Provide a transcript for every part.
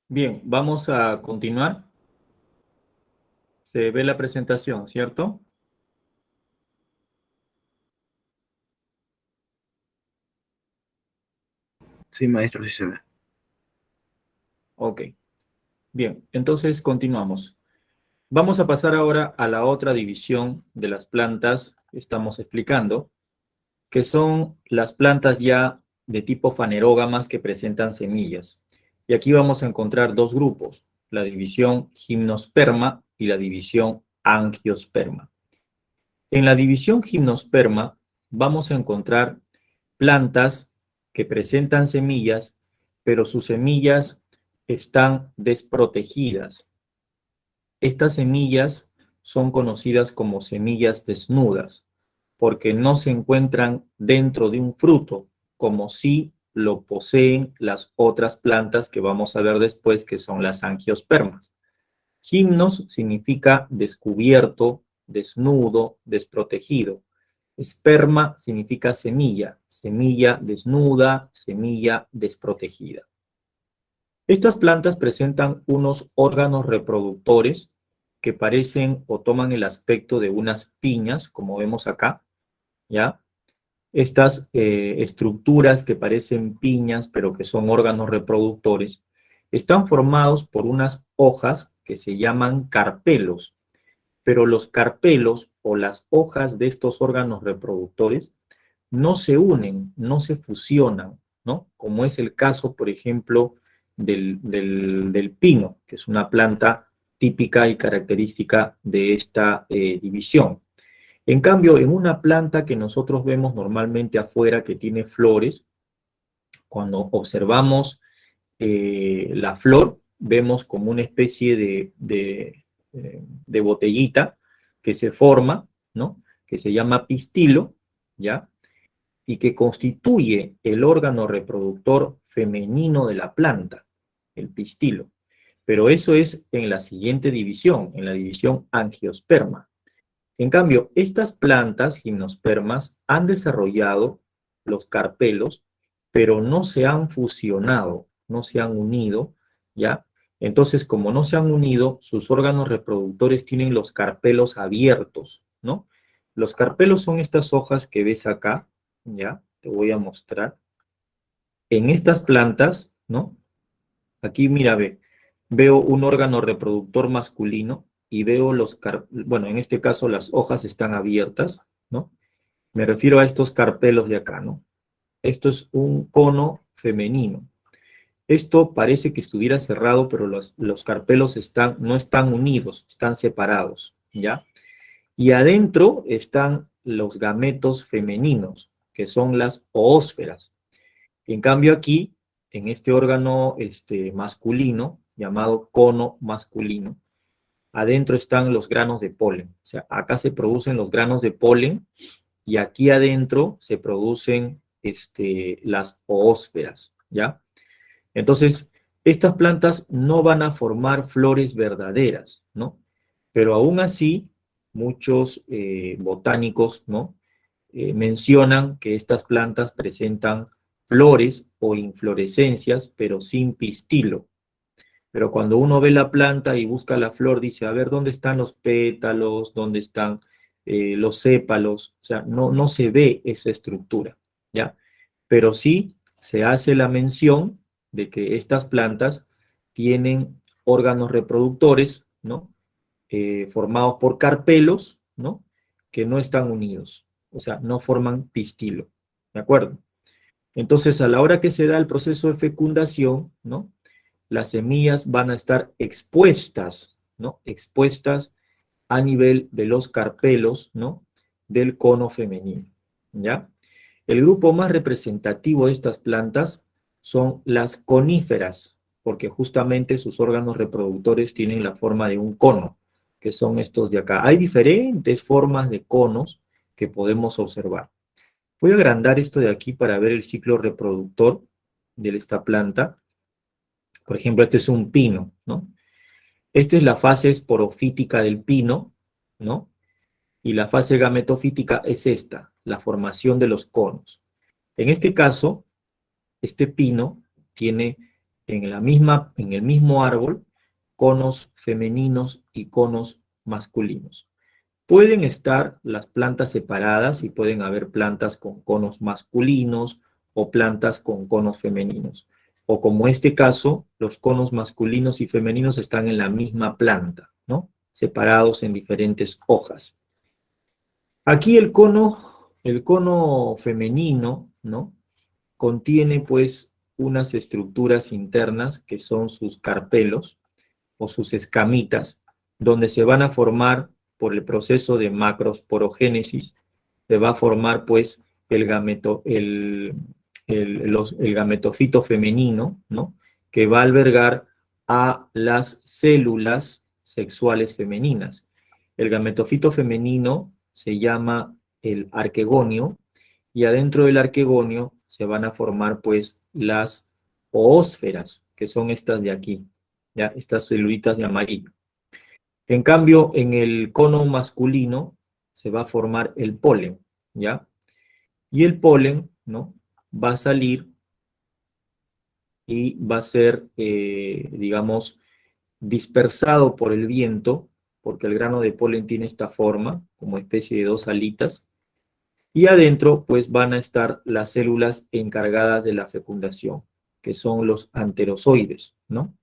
Bien, vamos a continuar. Se ve la presentación, ¿cierto? Sí, maestro, sí se ve. Ok. Bien, entonces continuamos. Vamos a pasar ahora a la otra división de las plantas que estamos explicando, que son las plantas ya de tipo fanerógamas que presentan semillas. Y aquí vamos a encontrar dos grupos, la división gimnosperma y la división angiosperma. En la división gimnosperma vamos a encontrar plantas que presentan semillas, pero sus semillas están desprotegidas. Estas semillas son conocidas como semillas desnudas, porque no se encuentran dentro de un fruto, como si lo poseen las otras plantas que vamos a ver después, que son las angiospermas. Gimnos significa descubierto, desnudo, desprotegido. Esperma significa semilla, semilla desnuda, semilla desprotegida. Estas plantas presentan unos órganos reproductores que parecen o toman el aspecto de unas piñas, como vemos acá, ¿ya? Estas estructuras que parecen piñas, pero que son órganos reproductores, están formados por unas hojas que se llaman carpelos, pero los carpelos o las hojas de estos órganos reproductores no se unen, no se fusionan, ¿no? Como es el caso, por ejemplo, del pino, que es una planta típica y característica de esta división. En cambio, en una planta que nosotros vemos normalmente afuera, que tiene flores, cuando observamos la flor, vemos como una especie de botellita que se forma, ¿no? Que se llama pistilo, ¿ya? Y que constituye el órgano reproductor femenino de la planta, el pistilo. Pero eso es en la siguiente división, en la división angiosperma. En cambio, estas plantas gimnospermas han desarrollado los carpelos, pero no se han fusionado, no se han unido, ¿ya? Entonces, como no se han unido, sus órganos reproductores tienen los carpelos abiertos, ¿no? Los carpelos son estas hojas que ves acá, ¿ya? Te voy a mostrar. En estas plantas, ¿no? Aquí, mira, veo un órgano reproductor masculino y veo bueno, en este caso las hojas están abiertas, ¿no? Me refiero a estos carpelos de acá, ¿no? Esto es un cono femenino. Esto parece que estuviera cerrado, pero los carpelos no están unidos, están separados, ¿ya? Y adentro están los gametos femeninos, que son las oósferas. En cambio aquí, en este órgano masculino, llamado cono masculino, adentro están los granos de polen. O sea, acá se producen los granos de polen y aquí adentro se producen las oósferas, ¿ya? Entonces, estas plantas no van a formar flores verdaderas, ¿no? Pero aún así, muchos botánicos, ¿no? Mencionan que estas plantas presentan flores o inflorescencias, pero sin pistilo. Pero cuando uno ve la planta y busca la flor, dice, a ver, ¿dónde están los pétalos? ¿Dónde están los sépalos? O sea, no se ve esa estructura, ¿ya? Pero sí se hace la mención de que estas plantas tienen órganos reproductores, ¿no? Formados por carpelos, ¿no? Que no están unidos, o sea, no forman pistilo, ¿de acuerdo? Entonces, a la hora que se da el proceso de fecundación, ¿no? Las semillas van a estar expuestas, ¿no? Expuestas a nivel de los carpelos, ¿no? Del cono femenino, ¿ya? El grupo más representativo de estas plantas son las coníferas, porque justamente sus órganos reproductores tienen la forma de un cono, que son estos de acá. Hay diferentes formas de conos que podemos observar. Voy a agrandar esto de aquí para ver el ciclo reproductor de esta planta. Por ejemplo, este es un pino, ¿no? Esta es la fase esporofítica del pino, ¿no? Y la fase gametofítica es esta, la formación de los conos. En este caso, este pino tiene en el mismo árbol conos femeninos y conos masculinos. Pueden estar las plantas separadas y pueden haber plantas con conos masculinos o plantas con conos femeninos. O como este caso, los conos masculinos y femeninos están en la misma planta, ¿no? Separados en diferentes hojas. Aquí el cono femenino, ¿no? Contiene pues unas estructuras internas que son sus carpelos o sus escamitas, donde se van a formar por el proceso de macrosporogénesis, se va a formar pues el gametofito femenino, ¿no? Que va a albergar a las células sexuales femeninas. El gametofito femenino se llama el arquegonio, y adentro del arquegonio se van a formar pues las oósferas, que son estas de aquí, ¿ya? Estas celulitas de amarillo. En cambio, en el cono masculino se va a formar el polen, ¿ya? Y el polen, ¿no? Va a salir y va a ser, digamos, dispersado por el viento, porque el grano de polen tiene esta forma, como especie de dos alitas, y adentro, pues, van a estar las células encargadas de la fecundación, que son los anterozoides, ¿no?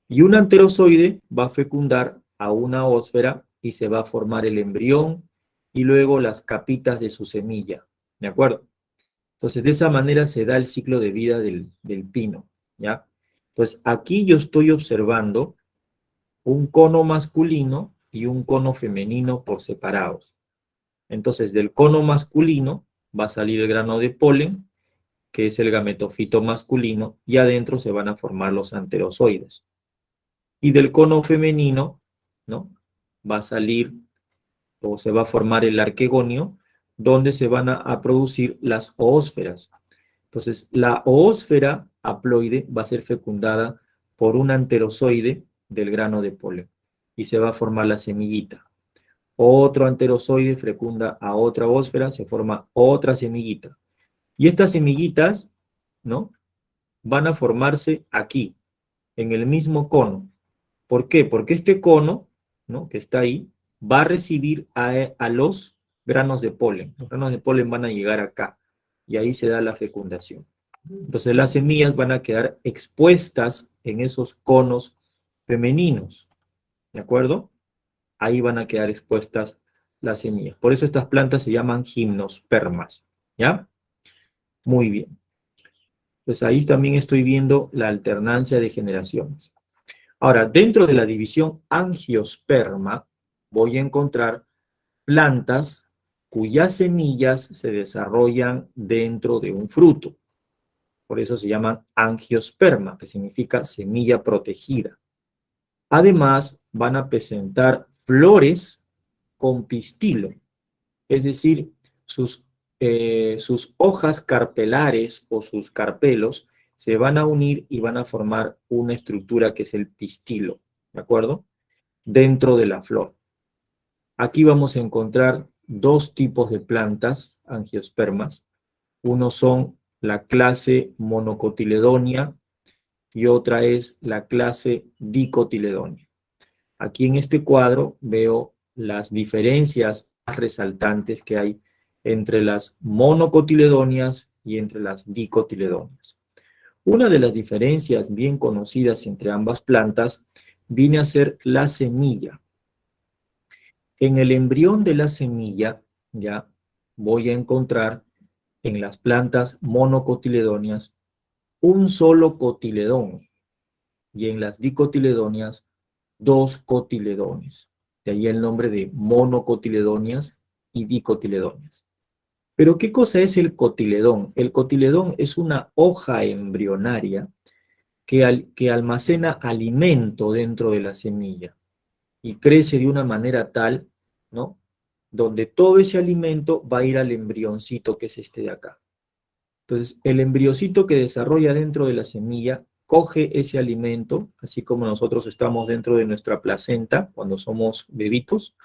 Y un anterozoide va a fecundar a una ósfera y se va a formar el embrión y luego las capitas de su semilla, ¿de acuerdo? Entonces, de esa manera se da el ciclo de vida del pino, ¿ya? Entonces, aquí yo estoy observando un cono masculino y un cono femenino por separados. Entonces, del cono masculino va a salir el grano de polen, que es el gametofito masculino, y adentro se van a formar los anterozoides. Y del cono femenino, ¿no? Va a salir o se va a formar el arquegonio, donde se van a producir las oósferas. Entonces, la oósfera haploide va a ser fecundada por un anterozoide del grano de polen y se va a formar la semillita. Otro anterozoide fecunda a otra oósfera, se forma otra semillita. Y estas semillitas, ¿no? Van a formarse aquí, en el mismo cono. ¿Por qué? Porque este cono, ¿no? Que está ahí, va a recibir a los granos de polen. Los granos de polen van a llegar acá y ahí se da la fecundación. Entonces las semillas van a quedar expuestas en esos conos femeninos, ¿de acuerdo? Ahí van a quedar expuestas las semillas. Por eso estas plantas se llaman gimnospermas, ¿ya? Muy bien. Pues ahí también estoy viendo la alternancia de generaciones. Ahora, dentro de la división angiosperma, voy a encontrar plantas cuyas semillas se desarrollan dentro de un fruto. Por eso se llaman angiosperma, que significa semilla protegida. Además, van a presentar flores con pistilo, es decir, sus hojas carpelares o sus carpelos se van a unir y van a formar una estructura que es el pistilo, ¿de acuerdo? Dentro de la flor. Aquí vamos a encontrar dos tipos de plantas angiospermas. Uno son la clase monocotiledonia y otra es la clase dicotiledonia. Aquí en este cuadro veo las diferencias más resaltantes que hay entre las monocotiledonias y entre las dicotiledonias. Una de las diferencias bien conocidas entre ambas plantas viene a ser la semilla. En el embrión de la semilla, ya voy a encontrar en las plantas monocotiledonias un solo cotiledón y en las dicotiledonias dos cotiledones. De ahí el nombre de monocotiledonias y dicotiledonias. Pero ¿qué cosa es el cotiledón? El cotiledón es una hoja embrionaria que almacena alimento dentro de la semilla y crece de una manera tal, ¿no? Donde todo ese alimento va a ir al embrioncito, que es este de acá. Entonces, el embriocito que desarrolla dentro de la semilla coge ese alimento, así como nosotros estamos dentro de nuestra placenta cuando somos bebitos.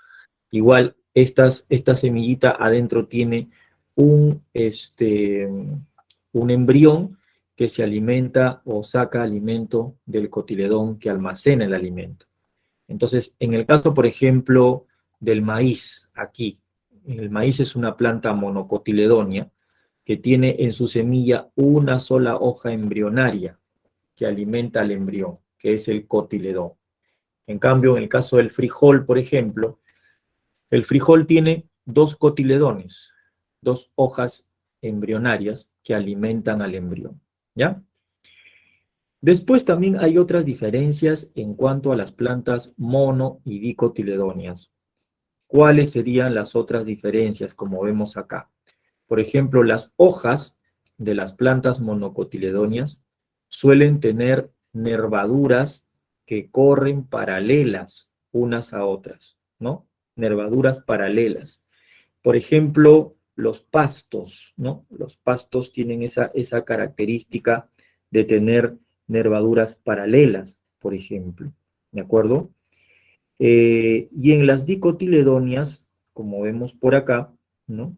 Igual, esta semillita adentro tiene un embrión que se alimenta o saca alimento del cotiledón que almacena el alimento. Entonces, en el caso, por ejemplo, del maíz, aquí, el maíz es una planta monocotiledónea que tiene en su semilla una sola hoja embrionaria que alimenta al embrión, que es el cotiledón. En cambio, en el caso del frijol, por ejemplo, el frijol tiene dos cotiledones, dos hojas embrionarias que alimentan al embrión, ¿ya? Después también hay otras diferencias en cuanto a las plantas mono y dicotiledóneas. ¿Cuáles serían las otras diferencias, como vemos acá? Por ejemplo, las hojas de las plantas monocotiledóneas suelen tener nervaduras que corren paralelas unas a otras, ¿no? Nervaduras paralelas. Por ejemplo, los pastos, ¿no? Los pastos tienen esa característica de tener nervaduras paralelas, por ejemplo, ¿de acuerdo? Y en las dicotiledóneas, como vemos por acá, ¿no?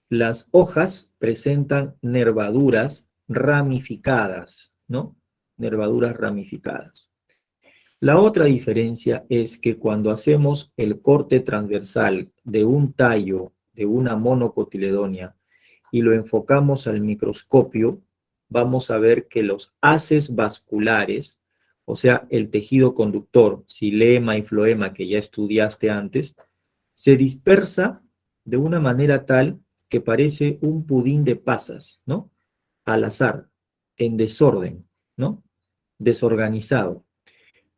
Las hojas presentan nervaduras ramificadas, ¿no? Nervaduras ramificadas. La otra diferencia es que cuando hacemos el corte transversal de un tallo de una monocotiledonia y lo enfocamos al microscopio, vamos a ver que los haces vasculares, o sea, el tejido conductor, xilema y floema que ya estudiaste antes, se dispersa de una manera tal que parece un pudín de pasas, ¿no? Al azar, en desorden, ¿no? Desorganizado.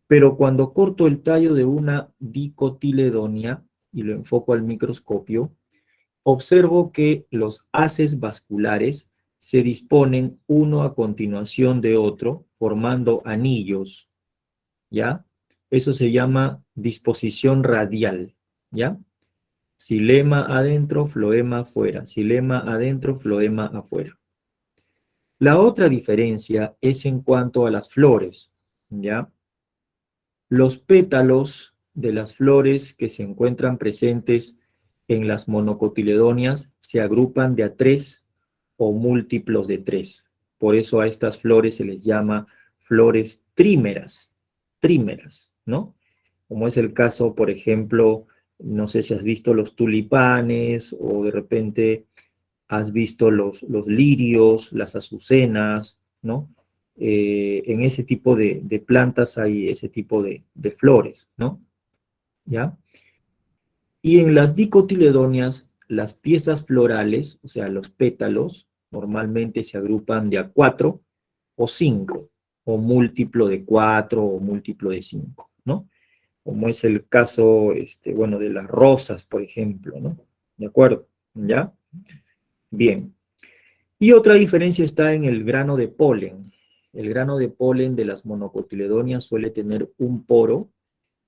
Pero cuando corto el tallo de una dicotiledonia y lo enfoco al microscopio, observo que los haces vasculares se disponen uno a continuación de otro, formando anillos, ¿ya? Eso se llama disposición radial, ¿ya? Xilema adentro, floema afuera. Xilema adentro, floema afuera. La otra diferencia es en cuanto a las flores, ¿ya? Los pétalos de las flores que se encuentran presentes en las monocotiledóneas se agrupan de a tres o múltiplos de tres. Por eso a estas flores se les llama flores trímeras, ¿no? Como es el caso, por ejemplo, no sé si has visto los tulipanes o de repente has visto los lirios, las azucenas, ¿no? En ese tipo de plantas hay ese tipo de flores, ¿no? ¿Ya? Y en las dicotiledóneas, las piezas florales, o sea, los pétalos, normalmente se agrupan de a 4 o 5, o múltiplo de 4 o múltiplo de 5, ¿no? Como es el caso, bueno, de las rosas, por ejemplo, ¿no? ¿De acuerdo? ¿Ya? Bien. Y otra diferencia está en el grano de polen. El grano de polen de las monocotiledóneas suele tener un poro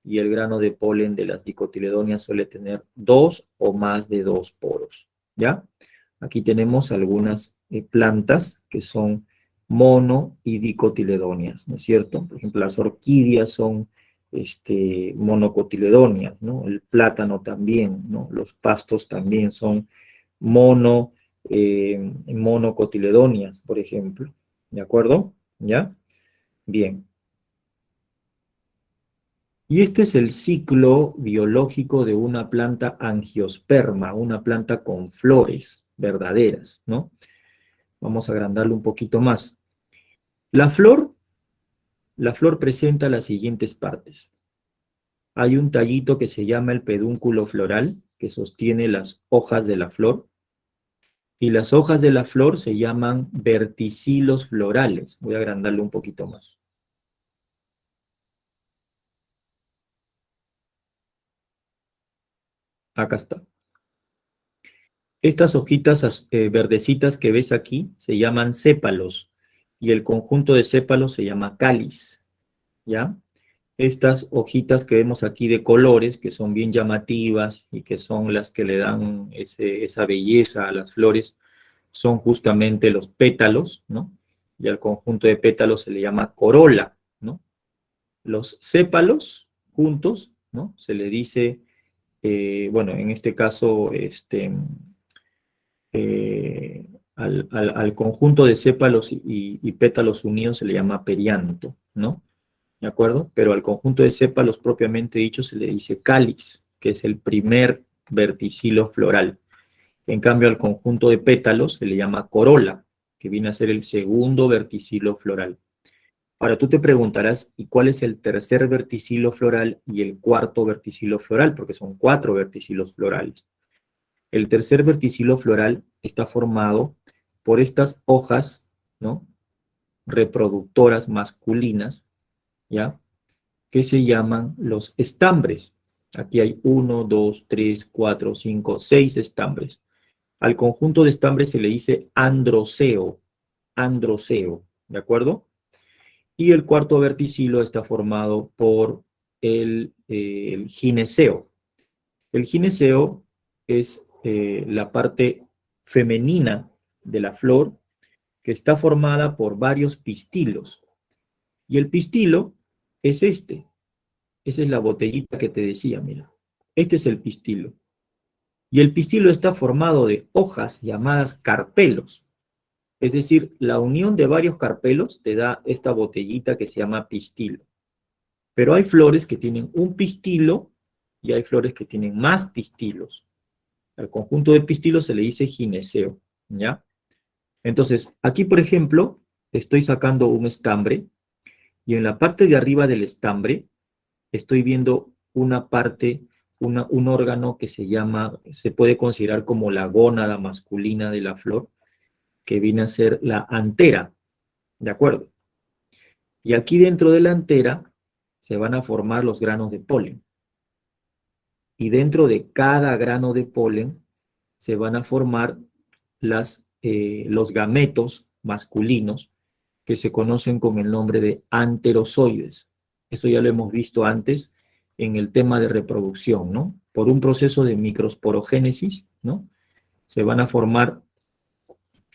y el grano de polen de las dicotiledóneas suele tener dos o más de dos poros, ¿ya? Aquí tenemos algunas plantas que son mono y dicotiledóneas, ¿no es cierto? Por ejemplo, las orquídeas son monocotiledóneas, ¿no? El plátano también, ¿no? Los pastos también son mono, monocotiledóneas, por ejemplo, ¿de acuerdo? ¿Ya? Bien. Y este es el ciclo biológico de una planta angiosperma, una planta con flores verdaderas, ¿no? Vamos a agrandarlo un poquito más. La flor, la flor presenta las siguientes partes. Hay un tallito que se llama el pedúnculo floral, que sostiene las hojas de la flor, y las hojas de la flor se llaman verticilos florales. Voy a agrandarlo un poquito más. Acá está. Estas hojitas verdecitas que ves aquí se llaman sépalos y el conjunto de sépalos se llama cáliz, ¿ya? Estas hojitas que vemos aquí de colores, que son bien llamativas y que son las que le dan esa belleza a las flores, son justamente los pétalos, ¿no? Y al conjunto de pétalos se le llama corola, ¿no? Los sépalos juntos, ¿no? Se le dice, bueno, en este caso, eh, al conjunto de sépalos y pétalos unidos se le llama perianto, ¿no? ¿De acuerdo? Pero al conjunto de sépalos propiamente dicho se le dice cáliz, que es el primer verticilo floral. En cambio, al conjunto de pétalos se le llama corola, que viene a ser el segundo verticilo floral. Ahora tú te preguntarás, ¿y cuál es el tercer verticilo floral y el cuarto verticilo floral? Porque son 4 verticilos florales. El tercer verticilo floral está formado por estas hojas, ¿no?, reproductoras masculinas, ¿ya?, que se llaman los estambres. Aquí hay 1, 2, 3, 4, 5, 6 estambres. Al conjunto de estambres se le dice androceo, ¿de acuerdo? Y el cuarto verticilo está formado por el gineceo. El gineceo es la parte femenina de la flor que está formada por varios pistilos. Y el pistilo es este. Esa es la botellita que te decía, mira. Este es el pistilo. Y el pistilo está formado de hojas llamadas carpelos. Es decir, la unión de varios carpelos te da esta botellita que se llama pistilo. Pero hay flores que tienen un pistilo y hay flores que tienen más pistilos. Al conjunto de pistilos se le dice gineceo, ¿ya? Entonces, aquí, por ejemplo, estoy sacando un estambre y en la parte de arriba del estambre estoy viendo una parte, un órgano que se puede considerar como la gónada masculina de la flor, que viene a ser la antera, ¿de acuerdo? Y aquí dentro de la antera se van a formar los granos de polen. Y dentro de cada grano de polen se van a formar los gametos masculinos que se conocen con el nombre de anterozoides. Esto ya lo hemos visto antes en el tema de reproducción, ¿no? Por un proceso de microsporogénesis, ¿no?, se van a formar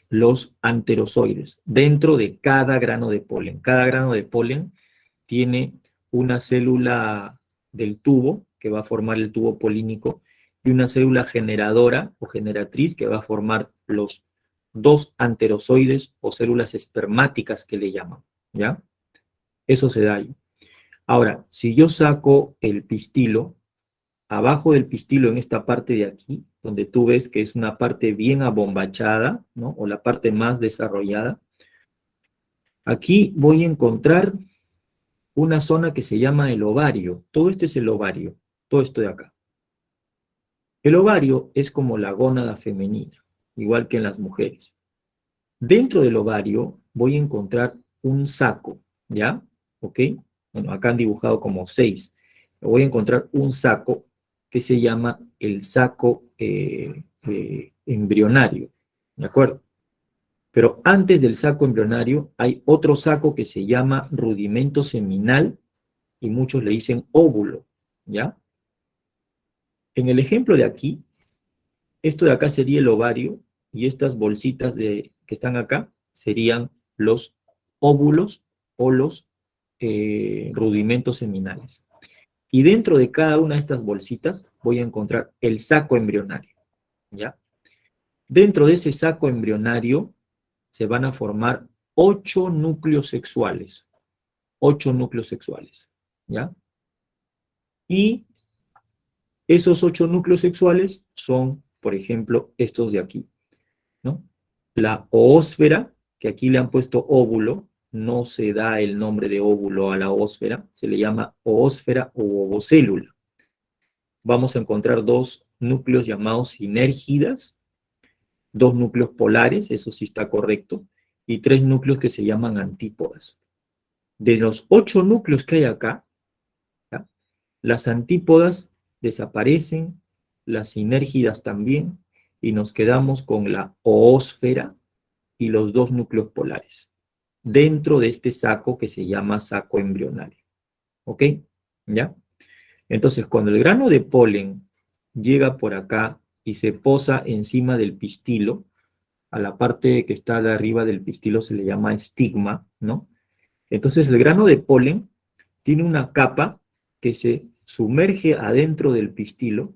los anterozoides dentro de cada grano de polen. Cada grano de polen tiene una célula del tubo que va a formar el tubo polínico y una célula generadora o generatriz que va a formar los 2 anterozoides o células espermáticas que le llaman, ¿ya? Eso se da ahí. Ahora, si yo saco el pistilo, abajo del pistilo, en esta parte de aquí, donde tú ves que es una parte bien abombachada, ¿no?, o la parte más desarrollada, aquí voy a encontrar una zona que se llama el ovario. Todo esto es el ovario, todo esto de acá. El ovario es como la gónada femenina, igual que en las mujeres. Dentro del ovario voy a encontrar un saco, ¿ya? ¿Ok? Bueno, acá han dibujado como 6. Voy a encontrar un saco que se llama el saco embrionario, ¿de acuerdo? Pero antes del saco embrionario hay otro saco que se llama rudimento seminal y muchos le dicen óvulo, ¿ya? En el ejemplo de aquí, esto de acá sería el ovario y estas bolsitas que están acá serían los óvulos o los rudimentos seminales. Y dentro de cada una de estas bolsitas voy a encontrar el saco embrionario, ¿ya? Dentro de ese saco embrionario se van a formar 8 núcleos sexuales. 8 núcleos sexuales, ¿ya? Y esos 8 núcleos sexuales son, por ejemplo, estos de aquí, ¿no? La oósfera, que aquí le han puesto óvulo, no se da el nombre de óvulo a la oósfera, se le llama oósfera o ovocélula. Vamos a encontrar 2 núcleos llamados sinérgidas, 2 núcleos polares, eso sí está correcto, y 3 núcleos que se llaman antípodas. De los 8 núcleos que hay acá, ¿ya?, las antípodas desaparecen, las sinérgidas también, y nos quedamos con la oósfera y los 2 núcleos polares, dentro de este saco que se llama saco embrionario. ¿Ok? ¿Ya? Entonces, cuando el grano de polen llega por acá y se posa encima del pistilo, a la parte que está de arriba del pistilo se le llama estigma, ¿no? Entonces, el grano de polen tiene una capa que se sumerge adentro del pistilo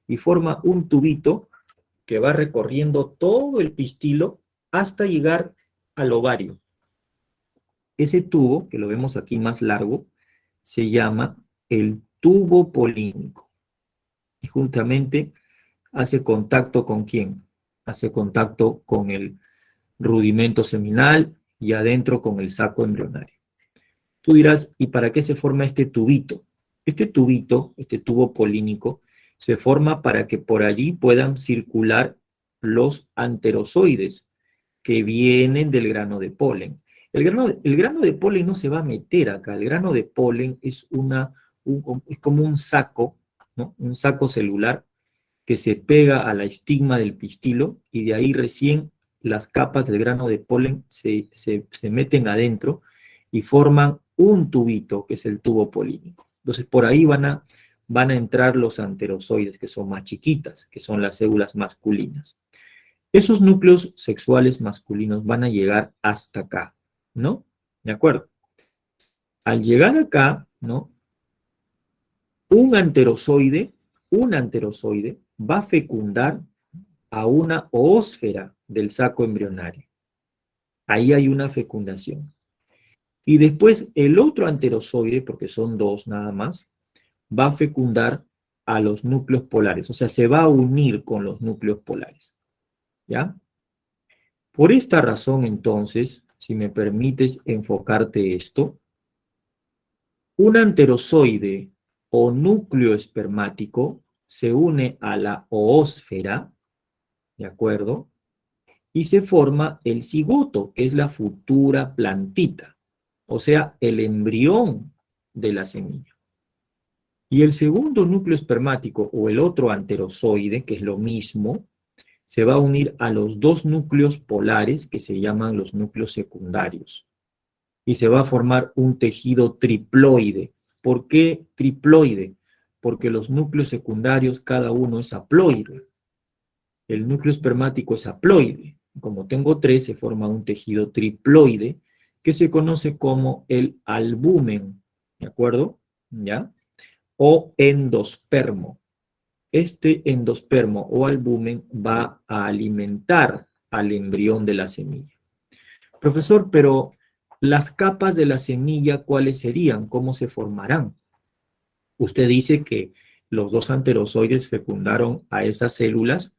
y forma un tubito que va recorriendo todo el pistilo hasta llegar al ovario. Ese tubo, que lo vemos aquí más largo, se llama el tubo polínico. Y justamente hace contacto ¿con quién? Hace contacto con el rudimento seminal y adentro con el saco embrionario. Tú dirás, ¿y para qué se forma este tubito? Este tubito, este tubo polínico, se forma para que por allí puedan circular los anterozoides que vienen del grano de polen. El grano de polen no se va a meter acá. El grano de polen es, es como un saco, ¿no? Un saco celular que se pega a la estigma del pistilo y de ahí recién las capas del grano de polen se meten adentro y forman un tubito, que es el tubo polínico. Entonces, por ahí van a entrar los anterozoides, que son más chiquitas, que son las células masculinas. Esos núcleos sexuales masculinos van a llegar hasta acá, ¿no? ¿De acuerdo? Al llegar acá, ¿no? Un anterozoide va a fecundar a una oósfera del saco embrionario. Ahí hay una fecundación. Y después el otro anterozoide, porque son dos nada más, va a fecundar a los núcleos polares. O sea, se va a unir con los núcleos polares. ¿Ya? Por esta razón, entonces, si me permites enfocarte esto, un anterozoide o núcleo espermático se une a la oósfera, ¿de acuerdo? Y se forma el cigoto, que es la futura plantita, o sea, el embrión de la semilla. Y el segundo núcleo espermático o el otro anterozoide, que es lo mismo, se va a unir a los dos núcleos polares que se llaman los núcleos secundarios. Y se va a formar un tejido triploide. ¿Por qué triploide? Porque los núcleos secundarios, cada uno es haploide. El núcleo espermático es haploide. Como tengo tres, se forma un tejido triploide que se conoce como el albumen, ¿de acuerdo? ¿Ya? O endospermo. Este endospermo o albumen va a alimentar al embrión de la semilla. Profesor, pero las capas de la semilla, ¿cuáles serían? ¿Cómo se formarán? Usted dice que los dos anterozoides fecundaron a esas células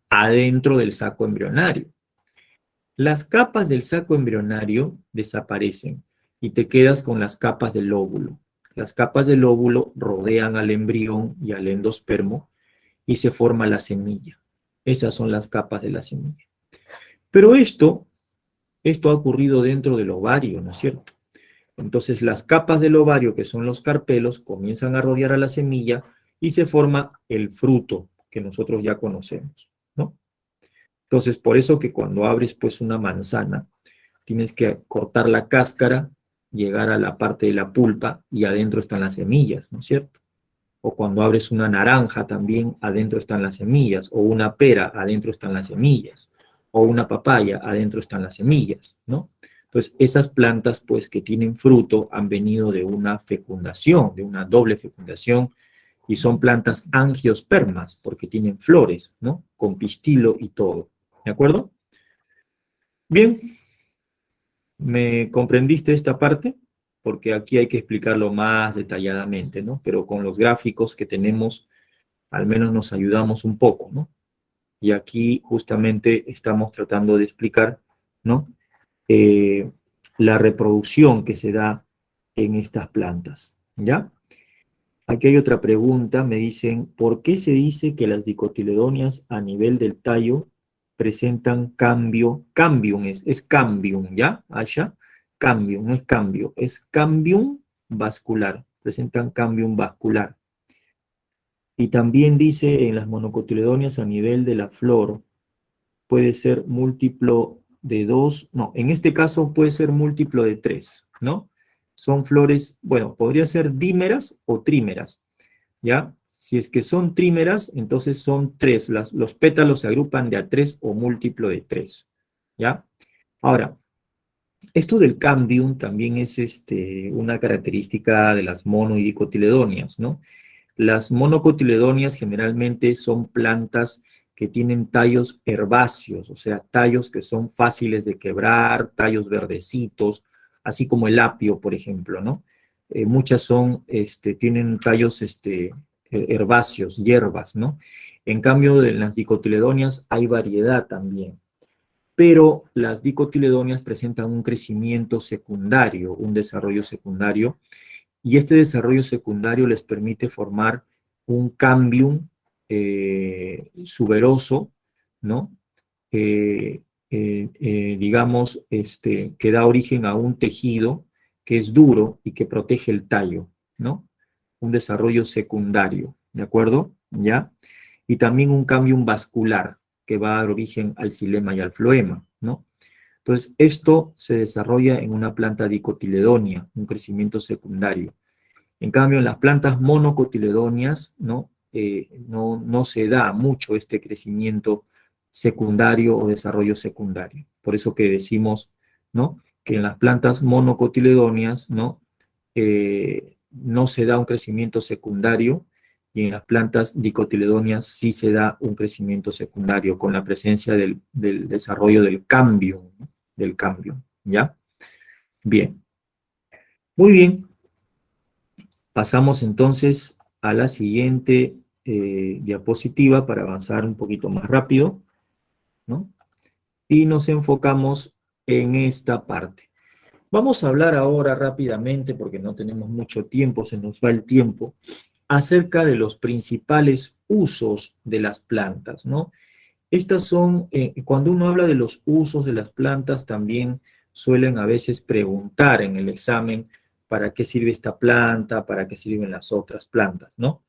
adentro del saco embrionario. Las capas del saco embrionario desaparecen y te quedas con las capas del óvulo. Las capas del óvulo rodean al embrión y al endospermo y se forma la semilla. Esas son las capas de la semilla. Pero esto ha ocurrido dentro del ovario, ¿no es cierto? Entonces las capas del ovario, que son los carpelos, comienzan a rodear a la semilla y se forma el fruto que nosotros ya conocemos, ¿no? Entonces, por eso que cuando abres pues una manzana, tienes que cortar la cáscara, llegar a la parte de la pulpa y adentro están las semillas, ¿no es cierto? O cuando abres una naranja también, adentro están las semillas, o una pera, adentro están las semillas, o una papaya, adentro están las semillas, ¿no? Entonces, esas plantas, pues, que tienen fruto, han venido de una fecundación, de una doble fecundación, y son plantas angiospermas, porque tienen flores, ¿no? Con pistilo y todo, ¿de acuerdo? Bien, ¿me comprendiste esta parte? Porque aquí hay que explicarlo más detalladamente, ¿no? Pero con los gráficos que tenemos, al menos nos ayudamos un poco, ¿no? Y aquí justamente estamos tratando de explicar, ¿no? Eh, la reproducción que se da en estas plantas, ¿ya? Aquí hay otra pregunta, me dicen, ¿por qué se dice que las dicotiledonias a nivel del tallo presentan cambium es cambium, ¿ya? Asha, cambium, no es cambio, es cambium vascular, presentan cambium vascular. Y también dice en las monocotiledonias a nivel de la flor, puede ser múltiplo de 2, no, en este caso puede ser múltiplo de 3, ¿no? Son flores, bueno, podría ser dímeras o trímeras, ¿ya? Si es que son trímeras, entonces son 3, los pétalos se agrupan de a 3 o múltiplo de 3, ¿ya? Ahora, esto del cambium también es una característica de las mono y dicotiledonias, ¿no? Las monocotiledonias generalmente son plantas que tienen tallos herbáceos, o sea, tallos que son fáciles de quebrar, tallos verdecitos, así como el apio, por ejemplo, ¿no? Muchas tienen tallos herbáceos, hierbas, ¿no? En cambio, de las dicotiledonias hay variedad también, pero las dicotiledonias presentan un crecimiento secundario, un desarrollo secundario, y este desarrollo secundario les permite formar un cambium suberoso, ¿no? Digamos, que da origen a un tejido que es duro y que protege el tallo, ¿no? Un desarrollo secundario, ¿de acuerdo? ¿Ya? Y también un cambium vascular que va a dar origen al xilema y al floema, ¿no? Entonces, esto se desarrolla en una planta dicotiledonia, un crecimiento secundario. En cambio, en las plantas monocotiledonias, ¿no? No se da mucho este crecimiento secundario o desarrollo secundario. Por eso que decimos, ¿no? Que en las plantas monocotiledonias, ¿no? No se da un crecimiento secundario, y en las plantas dicotiledonias sí se da un crecimiento secundario con la presencia del desarrollo del cambio, ¿no? Del cambio, ¿ya? Bien. Muy bien. Pasamos entonces a la siguiente diapositiva para avanzar un poquito más rápido, ¿no? Y nos enfocamos en esta parte. Vamos a hablar ahora rápidamente, porque no tenemos mucho tiempo, se nos va el tiempo, acerca de los principales usos de las plantas, ¿no? Estas son, cuando uno habla de los usos de las plantas, también suelen a veces preguntar en el examen para qué sirve esta planta, para qué sirven las otras plantas, ¿no?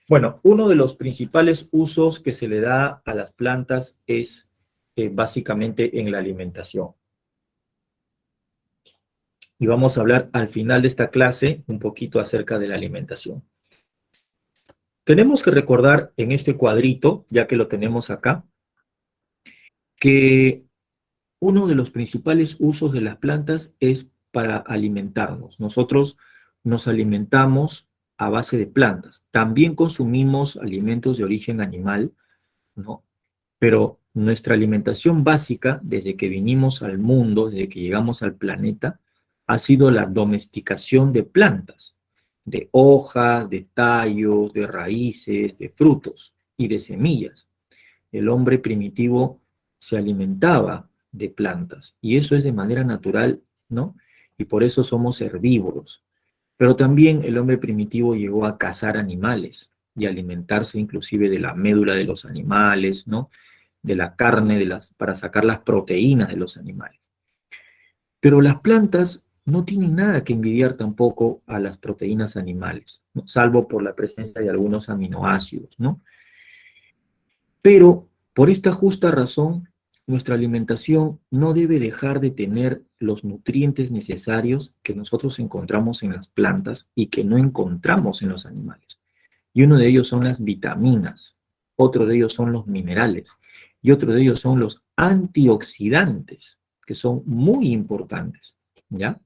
Bueno, uno de los principales usos que se le da a las plantas es básicamente en la alimentación. Y vamos a hablar al final de esta clase un poquito acerca de la alimentación. Tenemos que recordar en este cuadrito, ya que lo tenemos acá, que uno de los principales usos de las plantas es para alimentarnos. Nosotros nos alimentamos a base de plantas. También consumimos alimentos de origen animal, ¿no? Pero nuestra alimentación básica, desde que vinimos al mundo, desde que llegamos al planeta, ha sido la domesticación de plantas, de hojas, de tallos, de raíces, de frutos y de semillas. El hombre primitivo se alimentaba de plantas, y eso es de manera natural, ¿no? Y por eso somos herbívoros. Pero también el hombre primitivo llegó a cazar animales y alimentarse inclusive de la médula de los animales, ¿no? De la carne, para sacar las proteínas de los animales. Pero las plantas no tienen nada que envidiar tampoco a las proteínas animales, ¿no? Salvo por la presencia de algunos aminoácidos, ¿no? Pero por esta justa razón, nuestra alimentación no debe dejar de tener los nutrientes necesarios que nosotros encontramos en las plantas y que no encontramos en los animales. Y uno de ellos son las vitaminas, otro de ellos son los minerales y otro de ellos son los antioxidantes, que son muy importantes, ¿ya?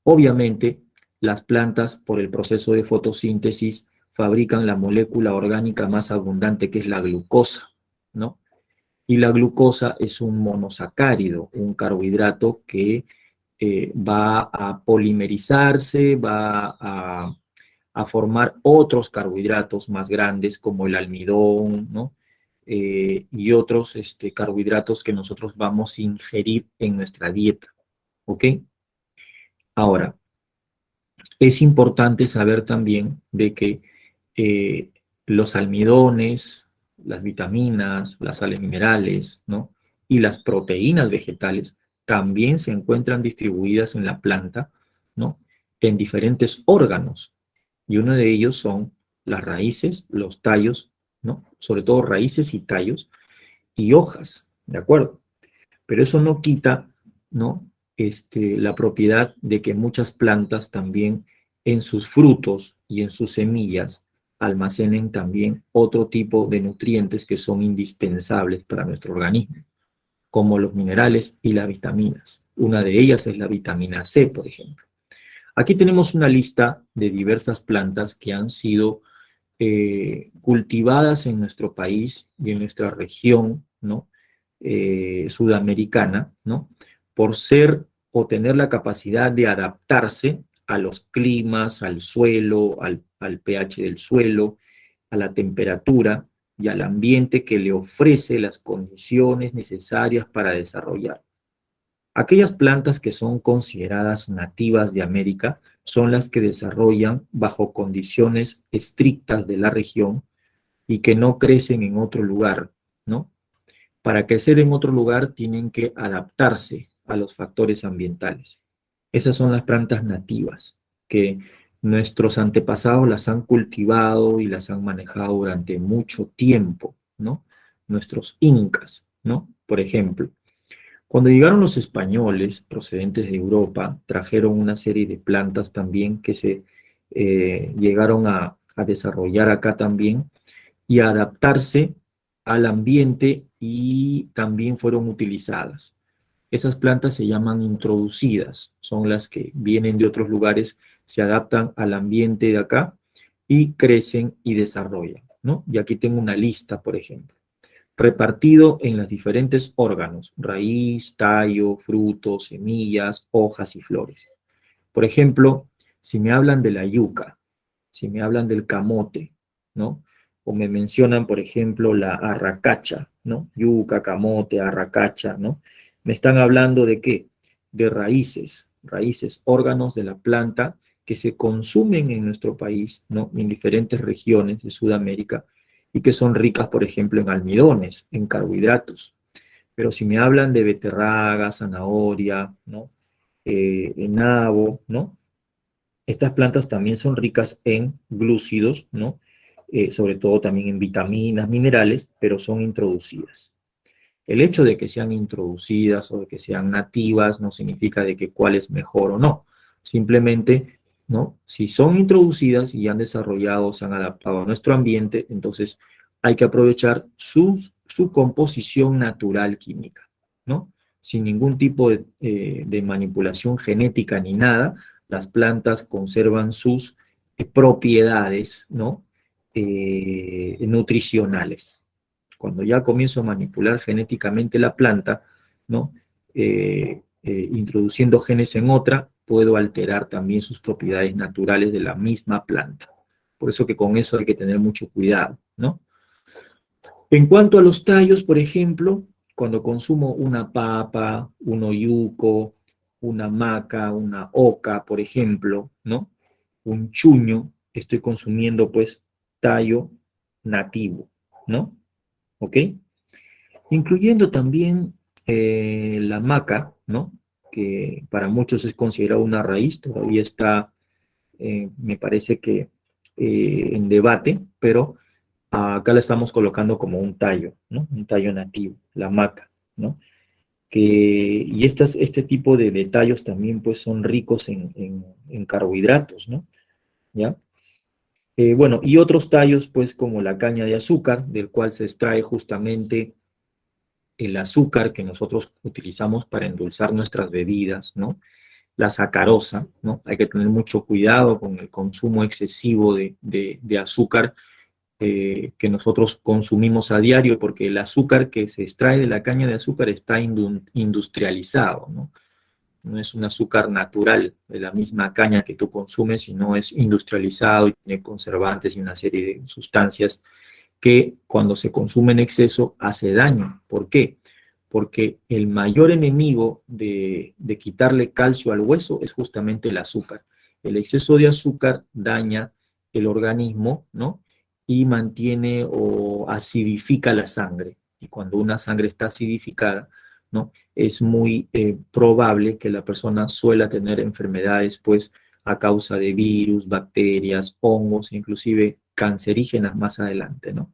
Obviamente, las plantas, por el proceso de fotosíntesis, fabrican la molécula orgánica más abundante, que es la glucosa, ¿no? Y la glucosa es un monosacárido, un carbohidrato que va a polimerizarse, a formar otros carbohidratos más grandes como el almidón, ¿no? Y otros carbohidratos que nosotros vamos a ingerir en nuestra dieta, ¿ok? Ahora, es importante saber también de que eh, los almidones, las vitaminas, las sales minerales, ¿no? Y las proteínas vegetales también se encuentran distribuidas en la planta, ¿no? En diferentes órganos. Y uno de ellos son las raíces, los tallos, ¿no? Sobre todo raíces y tallos y hojas, ¿de acuerdo? Pero eso no quita, ¿no? La propiedad de que muchas plantas también en sus frutos y en sus semillas almacenen también otro tipo de nutrientes que son indispensables para nuestro organismo, como los minerales y las vitaminas. Una de ellas es la vitamina C, por ejemplo. Aquí tenemos una lista de diversas plantas que han sido cultivadas en nuestro país y en nuestra región, ¿no? Sudamericana, ¿no? Por ser o tener la capacidad de adaptarse a los climas, al suelo, al pH del suelo, a la temperatura y al ambiente que le ofrece las condiciones necesarias para desarrollar. Aquellas plantas que son consideradas nativas de América son las que desarrollan bajo condiciones estrictas de la región y que no crecen en otro lugar, ¿no? Para crecer en otro lugar tienen que adaptarse a los factores ambientales. Esas son las plantas nativas que nuestros antepasados las han cultivado y las han manejado durante mucho tiempo, ¿no? Nuestros incas, ¿no? Por ejemplo, cuando llegaron los españoles procedentes de Europa, trajeron una serie de plantas también que se llegaron a desarrollar acá también y a adaptarse al ambiente y también fueron utilizadas. Esas plantas se llaman introducidas, son las que vienen de otros lugares, se adaptan al ambiente de acá y crecen y desarrollan, ¿no? Y aquí tengo una lista, por ejemplo, repartido en los diferentes órganos, raíz, tallo, frutos, semillas, hojas y flores. Por ejemplo, si me hablan de la yuca, si me hablan del camote, ¿no? O me mencionan, por ejemplo, la arracacha, ¿no? Yuca, camote, arracacha, ¿no? Me están hablando de qué? De raíces, raíces, órganos de la planta que se consumen en nuestro país, ¿no? En diferentes regiones de Sudamérica y que son ricas, por ejemplo, en almidones, en carbohidratos. Pero si me hablan de beterraga, zanahoria, ¿no? Nabo, ¿no? Estas plantas también son ricas en glúcidos, ¿no? Sobre todo también en vitaminas, minerales, pero son introducidas. El hecho de que sean introducidas o de que sean nativas no significa de que cuál es mejor o no. Simplemente, ¿no? Si son introducidas y han desarrollado, se han adaptado a nuestro ambiente, entonces hay que aprovechar su composición natural química, ¿no? Sin ningún tipo de manipulación genética ni nada, las plantas conservan sus propiedades, ¿no? Nutricionales. Cuando ya comienzo a manipular genéticamente la planta, ¿no? Introduciendo genes en otra, puedo alterar también sus propiedades naturales de la misma planta. Por eso que con eso hay que tener mucho cuidado, ¿no? En cuanto a los tallos, por ejemplo, cuando consumo una papa, un oyuco, una maca, una oca, por ejemplo, ¿no? Un chuño, estoy consumiendo pues tallo nativo, ¿no? ¿Ok? Incluyendo también la maca, ¿no? Que para muchos es considerada una raíz, todavía está, me parece que en debate, pero acá la estamos colocando como un tallo, ¿no? Un tallo nativo, la maca, ¿no? Y este tipo de tallos también pues son ricos en carbohidratos, ¿no? ¿Ya? Bueno, y otros tallos pues como la caña de azúcar, del cual se extrae justamente el azúcar que nosotros utilizamos para endulzar nuestras bebidas, ¿no? La sacarosa, ¿no? Hay que tener mucho cuidado con el consumo excesivo de azúcar que nosotros consumimos a diario, porque el azúcar que se extrae de la caña de azúcar está industrializado, ¿no? No es un azúcar natural de la misma caña que tú consumes, sino es industrializado y tiene conservantes y una serie de sustancias que cuando se consume en exceso hace daño. ¿Por qué? Porque el mayor enemigo de quitarle calcio al hueso es justamente el azúcar. El exceso de azúcar daña el organismo, ¿no? Y mantiene o acidifica la sangre. Y cuando una sangre está acidificada, ¿no? Es muy probable que la persona suela tener enfermedades, pues, a causa de virus, bacterias, hongos, inclusive cancerígenas más adelante, ¿no?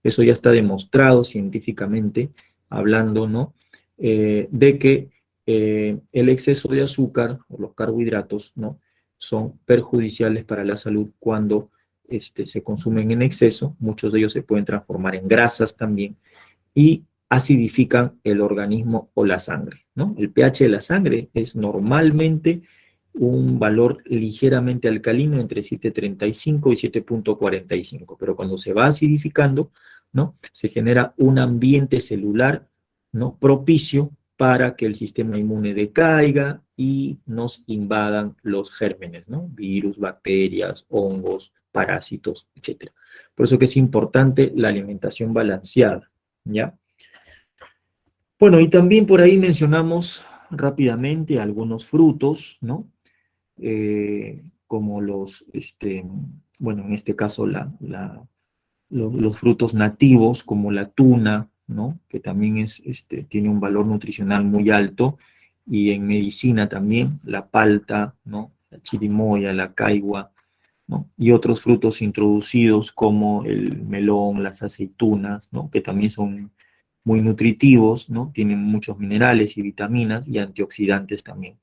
Eso ya está demostrado científicamente, hablando, ¿no? De que el exceso de azúcar o los carbohidratos, ¿no? Son perjudiciales para la salud cuando se consumen en exceso. Muchos de ellos se pueden transformar en grasas también y acidifican el organismo o la sangre, ¿no? El pH de la sangre es normalmente un valor ligeramente alcalino entre 7,35 y 7,45, pero cuando se va acidificando, ¿no? Se genera un ambiente celular, ¿no? Propicio para que el sistema inmune decaiga y nos invadan los gérmenes, ¿no? Virus, bacterias, hongos, parásitos, etc. Por eso que es importante la alimentación balanceada, ¿ya? Bueno, y también por ahí mencionamos rápidamente algunos frutos, ¿no? Como bueno, en este caso los frutos nativos, como la tuna, ¿no? Que también tiene un valor nutricional muy alto, y en medicina también, la palta, ¿no? La chirimoya, la caigua, ¿no? Y otros frutos introducidos como el melón, las aceitunas, ¿no? Que también son muy nutritivos, ¿no? Tienen muchos minerales y vitaminas y antioxidantes también.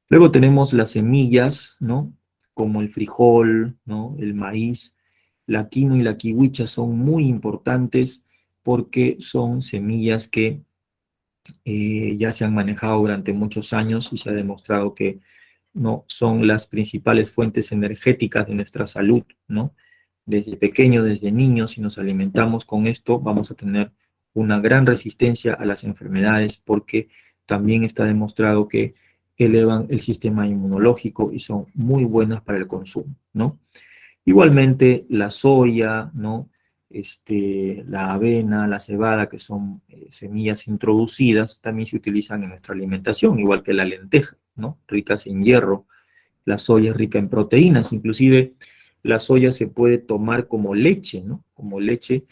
Luego tenemos las semillas, ¿no? Como el frijol, ¿no? El maíz, la quinoa y la kiwicha son muy importantes porque son semillas que ya se han manejado durante muchos años y se ha demostrado que no son las principales fuentes energéticas de nuestra salud, ¿no? Desde pequeños, desde niños, si nos alimentamos con esto, vamos a tener una gran resistencia a las enfermedades, porque también está demostrado que elevan el sistema inmunológico y son muy buenas para el consumo, ¿no? Igualmente la soya, ¿no? La avena, la cebada, que son semillas introducidas, también se utilizan en nuestra alimentación, igual que la lenteja, ¿no? Ricas en hierro. La soya es rica en proteínas, inclusive la soya se puede tomar como leche, ¿no? Como leche,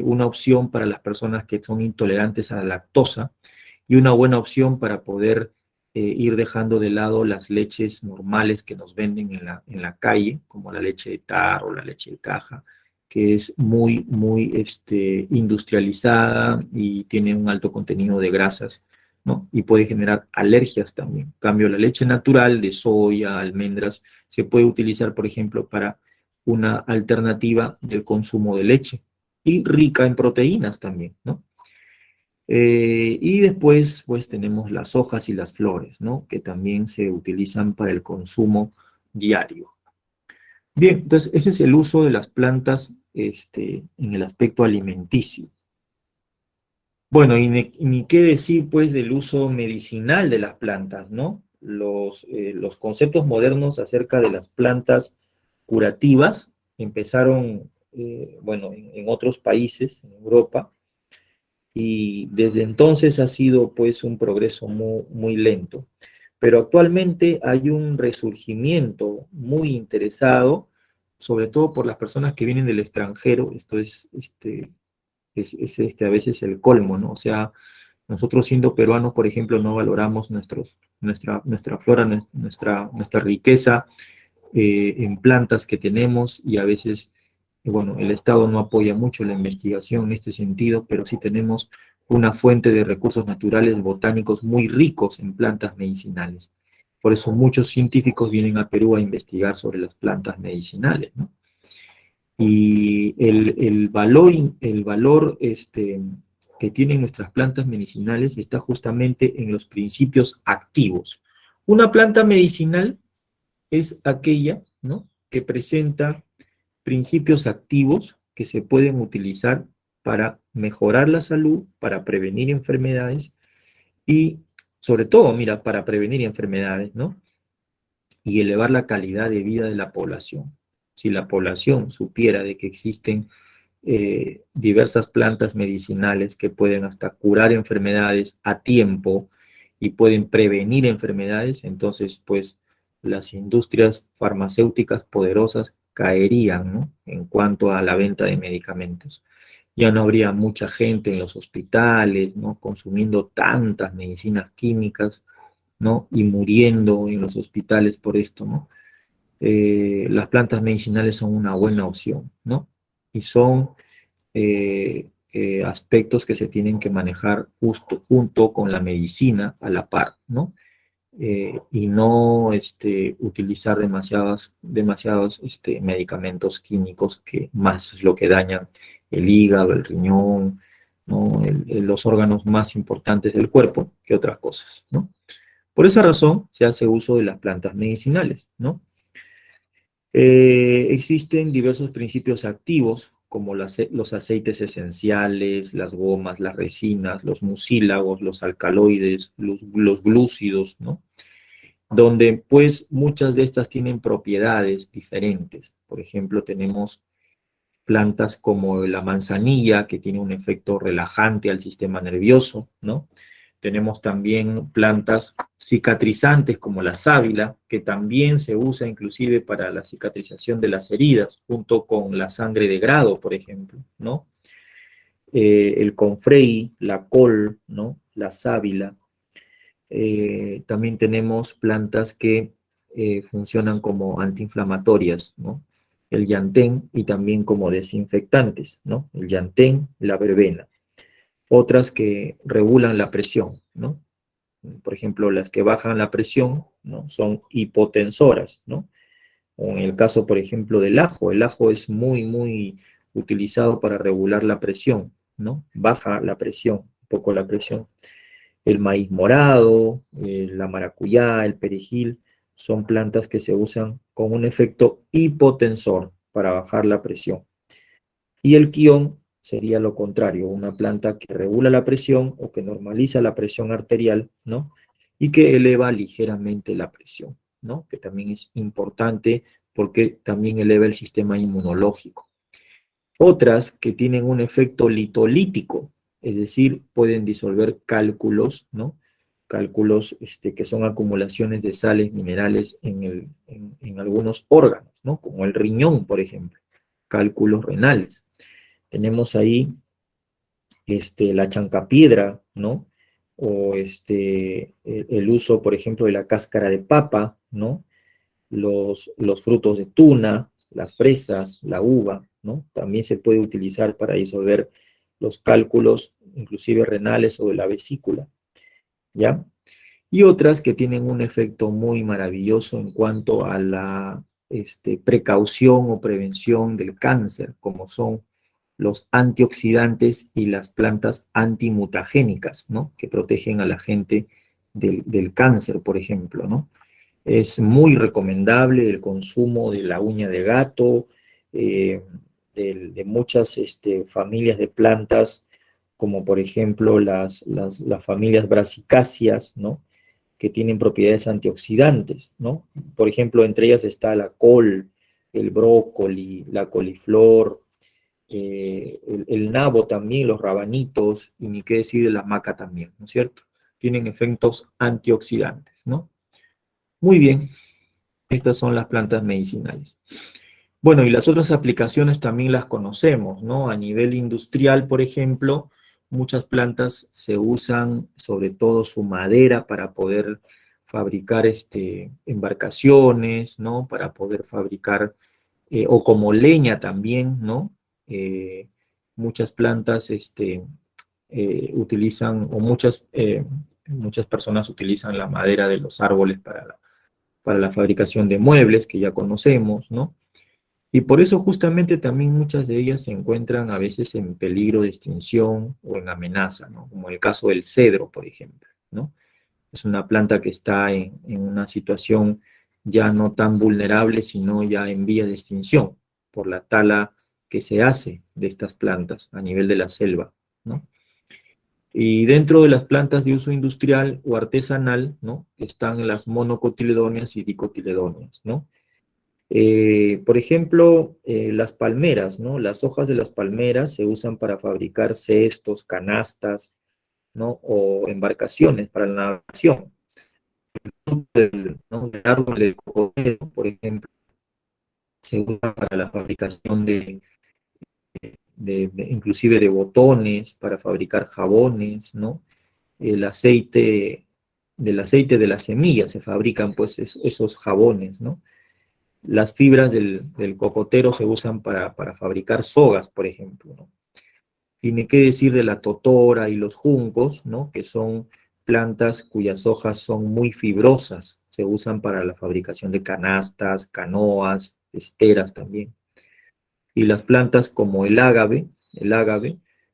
una opción para las personas que son intolerantes a la lactosa, y una buena opción para poder ir dejando de lado las leches normales que nos venden en la calle, como la leche de tarro o la leche de caja, que es muy industrializada y tiene un alto contenido de grasas, ¿no? Y puede generar alergias también. En cambio, la leche natural de soya, almendras, se puede utilizar, por ejemplo, para una alternativa del consumo de leche, y rica en proteínas también, ¿no? Y después, pues tenemos las hojas y las flores, ¿no? Que también se utilizan para el consumo diario. Bien, entonces ese es el uso de las plantas en el aspecto alimenticio. Bueno, y ni qué decir, pues, del uso medicinal de las plantas, ¿no? Los conceptos modernos acerca de las plantas curativas empezaron, bueno, en otros países, en Europa, y desde entonces ha sido pues un progreso muy lento. Pero actualmente hay un resurgimiento muy interesado, sobre todo por las personas que vienen del extranjero. Esto es a veces el colmo, ¿no? O sea, nosotros siendo peruanos, por ejemplo, no valoramos nuestra flora, nuestra riqueza en plantas que tenemos, y a veces, bueno, el Estado no apoya mucho la investigación en este sentido, pero sí tenemos una fuente de recursos naturales botánicos muy ricos en plantas medicinales. Por eso muchos científicos vienen a Perú a investigar sobre las plantas medicinales, ¿no? Y el valor que tienen nuestras plantas medicinales está justamente en los principios activos. Una planta medicinal es aquella, ¿no?, que presenta principios activos que se pueden utilizar para mejorar la salud, para prevenir enfermedades y, sobre todo, mira, para prevenir enfermedades, ¿no? Y elevar la calidad de vida de la población. Si la población supiera de que existen diversas plantas medicinales que pueden hasta curar enfermedades a tiempo y pueden prevenir enfermedades, entonces pues las industrias farmacéuticas poderosas caerían, ¿no?, en cuanto a la venta de medicamentos. Ya no habría mucha gente en los hospitales, ¿no?, consumiendo tantas medicinas químicas, ¿no?, y muriendo en los hospitales por esto, ¿no? Las plantas medicinales son una buena opción, ¿no? Y son aspectos que se tienen que manejar justo junto con la medicina a la par, ¿no? Y no utilizar demasiados medicamentos químicos, que más es lo que dañan el hígado, el riñón, ¿no? Los órganos más importantes del cuerpo que otras cosas, ¿no? Por esa razón se hace uso de las plantas medicinales, ¿no? Existen diversos principios activos, como los aceites esenciales, las gomas, las resinas, los mucílagos, los alcaloides, los glúcidos, ¿no? Donde pues muchas de estas tienen propiedades diferentes. Por ejemplo, tenemos plantas como la manzanilla, que tiene un efecto relajante al sistema nervioso, ¿no? Tenemos también plantas cicatrizantes como la sábila, que también se usa inclusive para la cicatrización de las heridas, junto con la sangre de grado, por ejemplo, ¿no? El confrei, la col, ¿no? La sábila. También tenemos plantas que funcionan como antiinflamatorias, ¿no? El llantén y también como desinfectantes, ¿no? El llantén, la verbena. Otras que regulan la presión, ¿no? Por ejemplo, las que bajan la presión, ¿no? Son hipotensoras, ¿no? O en el caso, por ejemplo, del ajo, el ajo es muy utilizado para regular la presión, ¿no? Baja la presión, un poco la presión. El maíz morado, la maracuyá, el perejil, son plantas que se usan con un efecto hipotensor para bajar la presión. Y el quión sería lo contrario, una planta que regula la presión o que normaliza la presión arterial, ¿no? Y que eleva ligeramente la presión, ¿no? Que también es importante porque también eleva el sistema inmunológico. Otras que tienen un efecto litolítico, es decir, pueden disolver cálculos, ¿no? Cálculos que son acumulaciones de sales minerales en algunos órganos, ¿no? Como el riñón, por ejemplo, cálculos renales. Tenemos ahí la chancapiedra, ¿no? O el uso, por ejemplo, de la cáscara de papa, ¿no? Los frutos de tuna, las fresas, la uva, ¿no? También se puede utilizar para disolver los cálculos, inclusive renales o de la vesícula, ¿ya? Y otras que tienen un efecto muy maravilloso en cuanto a la precaución o prevención del cáncer, como son los antioxidantes y las plantas antimutagénicas, ¿no? Que protegen a la gente del cáncer, por ejemplo, ¿no? Es muy recomendable el consumo de la uña de gato, eh, de muchas familias de plantas, como por ejemplo las familias brasicáceas, ¿no? Que tienen propiedades antioxidantes, ¿no? Por ejemplo, entre ellas está la col, el brócoli, la coliflor, el nabo también, los rabanitos, y ni qué decir de la maca también, ¿no es cierto? Tienen efectos antioxidantes, ¿no? Muy bien, estas son las plantas medicinales. Bueno, y las otras aplicaciones también las conocemos, ¿no? A nivel industrial, por ejemplo, muchas plantas se usan, sobre todo su madera, para poder fabricar embarcaciones, ¿no? Para poder fabricar, o como leña también, ¿no? Eh, Muchas plantas utilizan, o muchas personas utilizan la madera de los árboles para la fabricación de muebles, que ya conocemos, ¿no? Y por eso justamente también muchas de ellas se encuentran a veces en peligro de extinción o en amenaza, ¿no? Como el caso del cedro, por ejemplo, ¿no? Es una planta que está en una situación ya no tan vulnerable, sino ya en vía de extinción por la tala que se hace de estas plantas a nivel de la selva, ¿no? Y dentro de las plantas de uso industrial o artesanal, ¿no? Están las monocotiledóneas y dicotiledóneas, ¿no? Por ejemplo, las palmeras, ¿no? Las hojas de las palmeras se usan para fabricar cestos, canastas, ¿no? O embarcaciones para la navegación. ¿No? El árbol del cocotero, por ejemplo, se usa para la fabricación inclusive de botones, para fabricar jabones, ¿no? El aceite, del aceite de las semillas se fabrican pues esos jabones, ¿no? Las fibras del cocotero se usan para fabricar sogas, por ejemplo, ¿no? Tiene que decir de la totora y los juncos, ¿no? Que son plantas cuyas hojas son muy fibrosas, se usan para la fabricación de canastas, canoas, esteras también. Y las plantas como el ágave,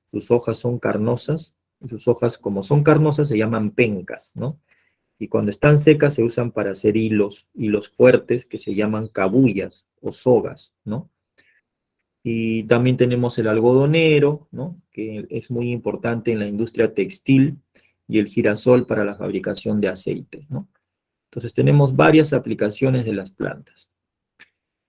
sus hojas son carnosas, y sus hojas como son carnosas se llaman pencas, ¿no? Y cuando están secas se usan para hacer hilos fuertes que se llaman cabullas o sogas, ¿no? Y también tenemos el algodonero, ¿no? Que es muy importante en la industria textil, y el girasol para la fabricación de aceites, ¿no? Entonces tenemos varias aplicaciones de las plantas.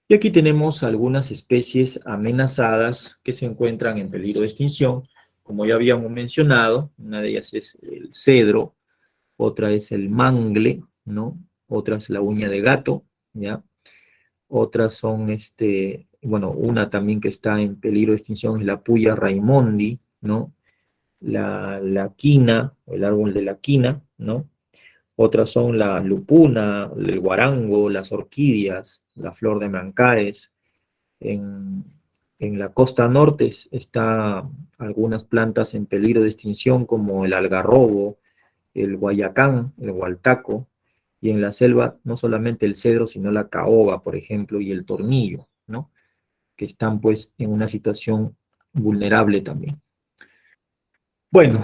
Y aquí tenemos algunas especies amenazadas que se encuentran en peligro de extinción. Como ya habíamos mencionado, una de ellas es el cedro, otra es el mangle, ¿no? Otra es la uña de gato, ¿ya? Otras son, bueno, una también que está en peligro de extinción es la puya raimondi, ¿no? La quina, el árbol de la quina, ¿no? Otras son la lupuna, el guarango, las orquídeas, la flor de Mancaes. En, en la costa norte está algunas plantas en peligro de extinción como el algarrobo, el guayacán, el hualtaco, y en la selva no solamente el cedro, sino la caoba, por ejemplo, y el tornillo, ¿no? Que están pues en una situación vulnerable también. Bueno,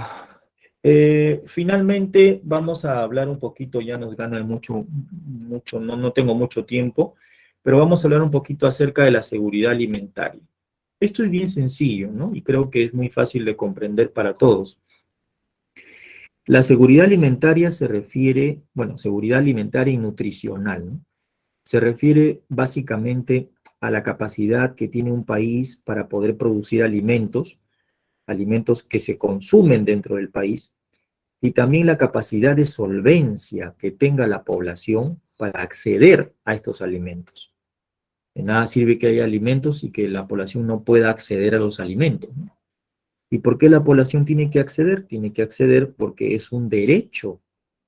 finalmente vamos a hablar un poquito, ya nos gana mucho, no tengo mucho tiempo, pero vamos a hablar un poquito acerca de la seguridad alimentaria. Esto es bien sencillo, ¿no? Y creo que es muy fácil de comprender para todos. La seguridad alimentaria se refiere, bueno, seguridad alimentaria y nutricional, ¿no? Se refiere básicamente a la capacidad que tiene un país para poder producir alimentos, alimentos que se consumen dentro del país, y también la capacidad de solvencia que tenga la población para acceder a estos alimentos. De nada sirve que haya alimentos y que la población no pueda acceder a los alimentos, ¿no? ¿Y por qué la población tiene que acceder? Tiene que acceder porque es un derecho,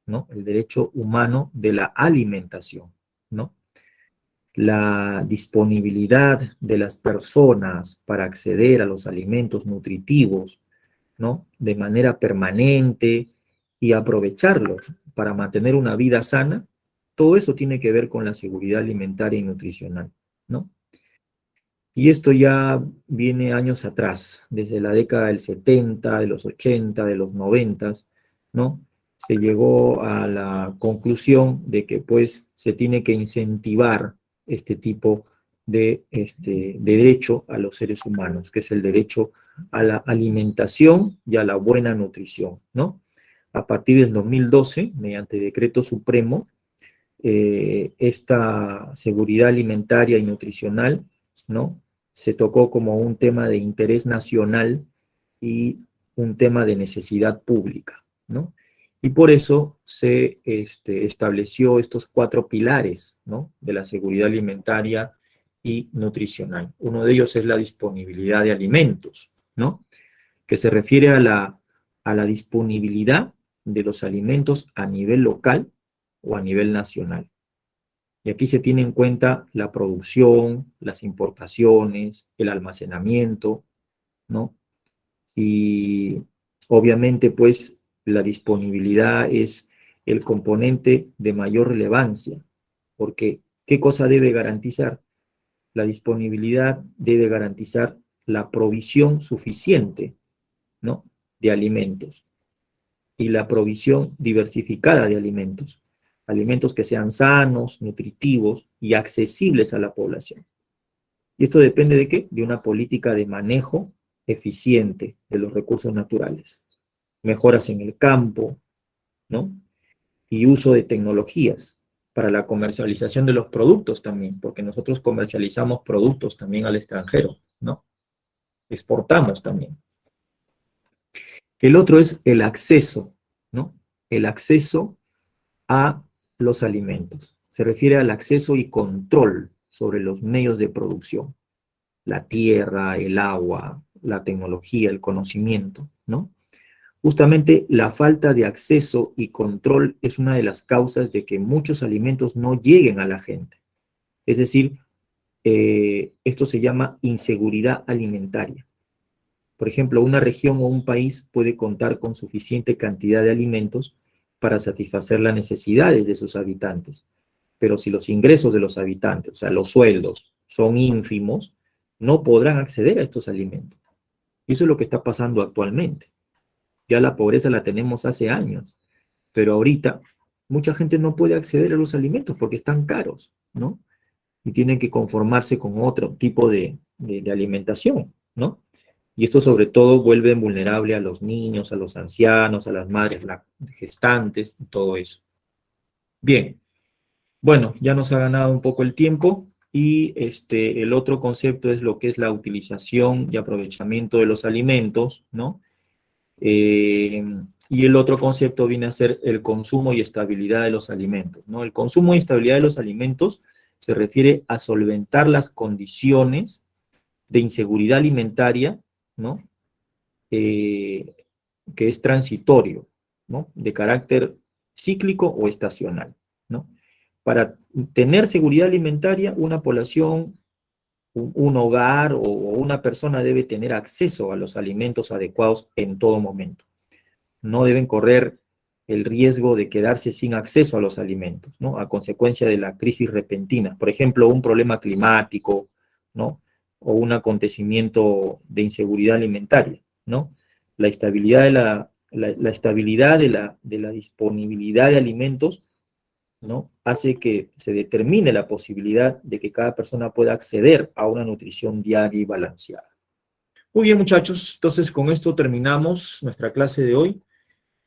¿no? El derecho humano de la alimentación, ¿no? La disponibilidad de las personas para acceder a los alimentos nutritivos, ¿no? De manera permanente y aprovecharlos para mantener una vida sana, todo eso tiene que ver con la seguridad alimentaria y nutricional, ¿no? Y esto ya viene años atrás, desde la década del 70, de los 80, de los 90, ¿no? Se llegó a la conclusión de que pues se tiene que incentivar este tipo de derecho a los seres humanos, que es el derecho a la alimentación y a la buena nutrición, ¿no? A partir del 2012, mediante decreto supremo, esta seguridad alimentaria y nutricional, ¿no? Se tocó como un tema de interés nacional y un tema de necesidad pública, ¿no? Y por eso se estableció estos 4 pilares, ¿no? De la seguridad alimentaria y nutricional. Uno de ellos es la disponibilidad de alimentos, ¿no? Que se refiere a la disponibilidad de los alimentos a nivel local o a nivel nacional. Y aquí se tiene en cuenta la producción, las importaciones, el almacenamiento, ¿no? Y obviamente, pues, la disponibilidad es el componente de mayor relevancia, porque ¿qué cosa debe garantizar? La disponibilidad debe garantizar la provisión suficiente, ¿no? De alimentos y la provisión diversificada de alimentos. Alimentos que sean sanos, nutritivos y accesibles a la población. ¿Y esto depende de qué? De una política de manejo eficiente de los recursos naturales. Mejoras en el campo, ¿no? Y uso de tecnologías para la comercialización de los productos también, porque nosotros comercializamos productos también al extranjero, ¿no? Exportamos también. El otro es el acceso, ¿no? El acceso a los alimentos. Se refiere al acceso y control sobre los medios de producción, la tierra, el agua, la tecnología, el conocimiento, ¿no? Justamente la falta de acceso y control es una de las causas de que muchos alimentos no lleguen a la gente. Es decir, esto se llama inseguridad alimentaria. Por ejemplo, una región o un país puede contar con suficiente cantidad de alimentos para satisfacer las necesidades de sus habitantes, pero si los ingresos de los habitantes, o sea, los sueldos, son ínfimos, no podrán acceder a estos alimentos. Y eso es lo que está pasando actualmente. Ya la pobreza la tenemos hace años, pero ahorita mucha gente no puede acceder a los alimentos porque están caros, ¿no? Y tienen que conformarse con otro tipo de alimentación, ¿no? Y esto sobre todo vuelve vulnerable a los niños, a los ancianos, a las madres gestantes, y todo eso. Bien, bueno, ya nos ha ganado un poco el tiempo y el otro concepto es lo que es la utilización y aprovechamiento de los alimentos, ¿no? Eh, y el otro concepto viene a ser el consumo y estabilidad de los alimentos, ¿no? El consumo y estabilidad de los alimentos se refiere a solventar las condiciones de inseguridad alimentaria, ¿no? Eh, que es transitorio, ¿no? De carácter cíclico o estacional, ¿no? Para tener seguridad alimentaria, una población, un hogar o una persona debe tener acceso a los alimentos adecuados en todo momento. No deben correr el riesgo de quedarse sin acceso a los alimentos, ¿no? A consecuencia de la crisis repentina. Por ejemplo, un problema climático, ¿no? O un acontecimiento de inseguridad alimentaria, ¿no? La estabilidad la estabilidad de la disponibilidad de alimentos, ¿no? Hace que se determine la posibilidad de que cada persona pueda acceder a una nutrición diaria y balanceada. Muy bien, muchachos, entonces con esto terminamos nuestra clase de hoy.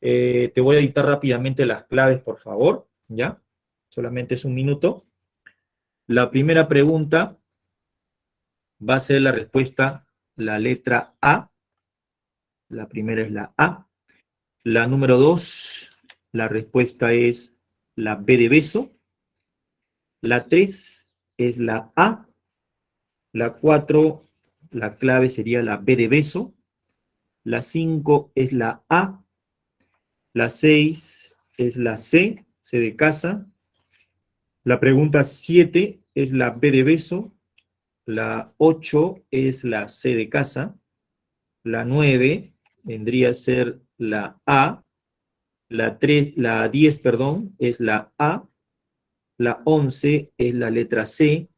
Te voy a editar rápidamente las claves, por favor, ¿ya? Solamente es un minuto. La primera pregunta va a ser la respuesta, la letra A. La primera es la A. La número 2, la respuesta es la B de beso. La 3 es la A. La 4, la clave sería la B de beso. La 5 es la A. La 6 es la C, C de casa. La pregunta 7 es la B de beso. La 8 es la C de casa. La 9 vendría a ser la A. La 10, perdón, es la A. La 11 es la letra C.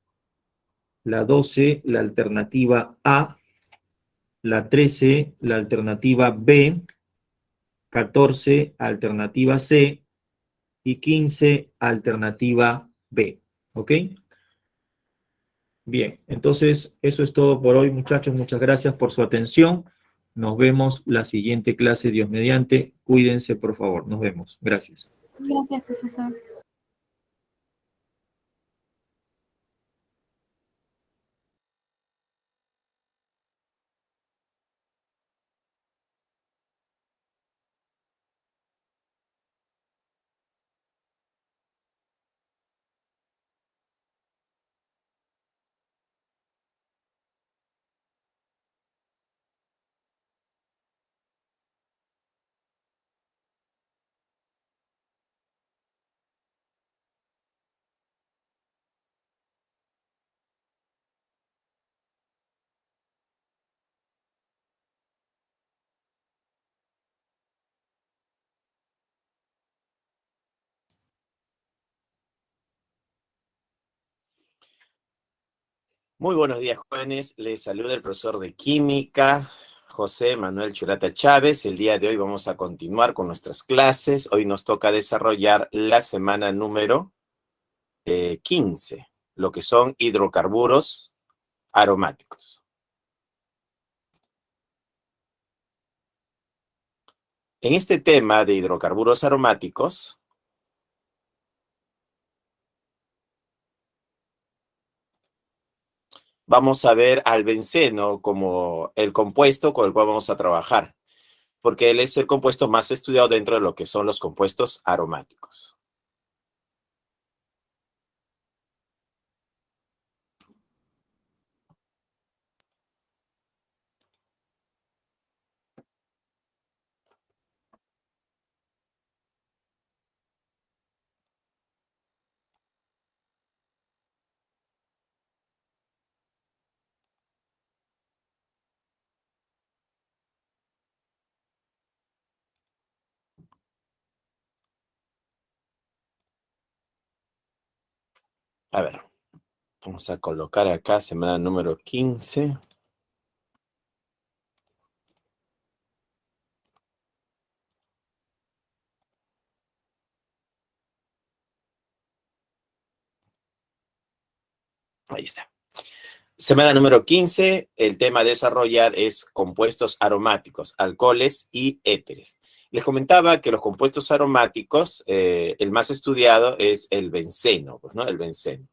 La 12, la alternativa A. La 13, la alternativa B. 14, alternativa C. Y 15, alternativa B. ¿Ok? Bien, entonces eso es todo por hoy, muchachos. Muchas gracias por su atención. Nos vemos la siguiente clase, Dios mediante. Cuídense, por favor. Nos vemos. Gracias. Gracias, profesor. Muy buenos días, jóvenes. Les saluda el profesor de Química, José Manuel Churata Chávez. El día de hoy vamos a continuar con nuestras clases. Hoy nos toca desarrollar la semana número 15, lo que son hidrocarburos aromáticos. En este tema de hidrocarburos aromáticos, vamos a ver al benceno como el compuesto con el cual vamos a trabajar, porque él es el compuesto más estudiado dentro de lo que son los compuestos aromáticos. A ver, vamos a colocar acá semana número 15. Ahí está. Semana número 15, el tema a desarrollar es compuestos aromáticos, alcoholes y éteres. Les comentaba que los compuestos aromáticos, el más estudiado es el benceno, pues, ¿no? El benceno.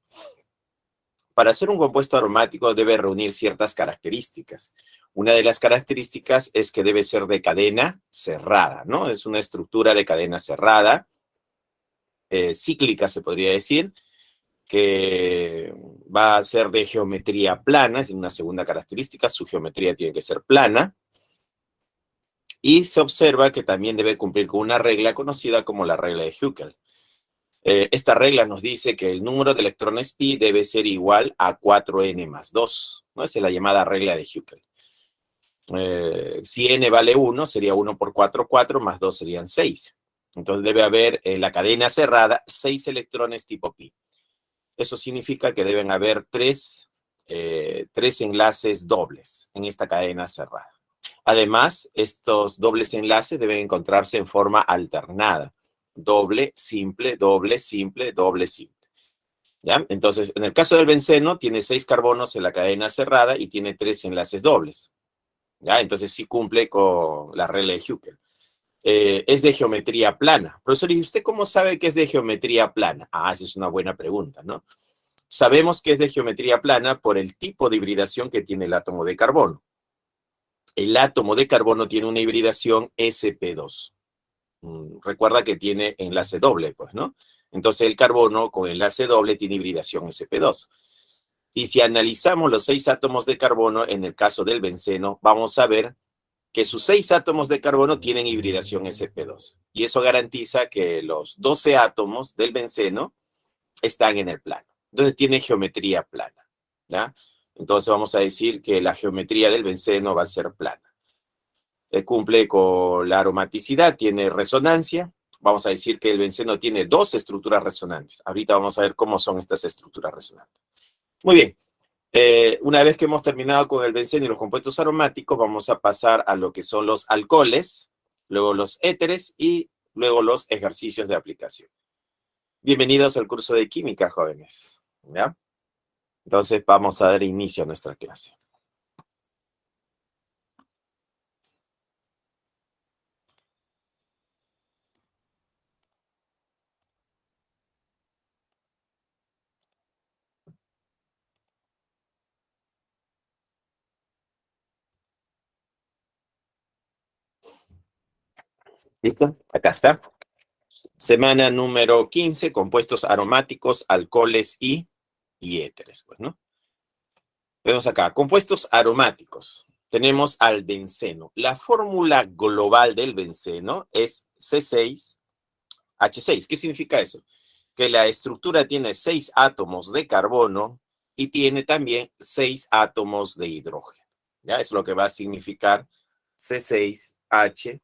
Para hacer un compuesto aromático debe reunir ciertas características. Una de las características es que debe ser de cadena cerrada, ¿no? Es una estructura de cadena cerrada, cíclica se podría decir, que va a ser de geometría plana, es una segunda característica, su geometría tiene que ser plana, y se observa que también debe cumplir con una regla conocida como la regla de Huckel. Esta regla nos dice que el número de electrones pi debe ser igual a 4n más 2, ¿no? Esa es la llamada regla de Huckel. Si n vale 1, sería 1 por 4, 4, más 2 serían 6. Entonces debe haber en la cadena cerrada 6 electrones tipo pi. Eso significa que deben haber tres enlaces dobles en esta cadena cerrada. Además, estos dobles enlaces deben encontrarse en forma alternada. Doble, simple, doble, simple, doble, simple. ¿Ya? Entonces, en el caso del benceno, tiene 6 carbonos en la cadena cerrada y tiene 3 enlaces dobles. ¿Ya? Entonces, sí cumple con la regla de Huckel. Es de geometría plana. Profesor, ¿y usted cómo sabe que es de geometría plana? Ah, esa es una buena pregunta, ¿no? Sabemos que es de geometría plana por el tipo de hibridación que tiene el átomo de carbono. El átomo de carbono tiene una hibridación sp2. Recuerda que tiene enlace doble, pues, ¿no? Entonces el carbono con enlace doble tiene hibridación sp2. Y si analizamos los 6 átomos de carbono, en el caso del benceno, vamos a ver que sus 6 átomos de carbono tienen hibridación sp2. Y eso garantiza que los 12 átomos del benceno están en el plano. Entonces tiene geometría plana, ¿ya? Entonces vamos a decir que la geometría del benceno va a ser plana. Cumple con la aromaticidad, tiene resonancia. Vamos a decir que el benceno tiene 2 estructuras resonantes. Ahorita vamos a ver cómo son estas estructuras resonantes. Muy bien. Una vez que hemos terminado con el benceno y los compuestos aromáticos, vamos a pasar a lo que son los alcoholes, luego los éteres y luego los ejercicios de aplicación. Bienvenidos al curso de química, jóvenes. ¿Ya? Entonces vamos a dar inicio a nuestra clase. ¿Listo? Acá está. Semana número 15, compuestos aromáticos, alcoholes y éteres, pues, ¿no? Vemos acá, compuestos aromáticos. Tenemos al benceno. La fórmula global del benceno es C6H6. ¿Qué significa eso? Que la estructura tiene 6 átomos de carbono y tiene también 6 átomos de hidrógeno. ¿Ya? Es lo que va a significar C6H6.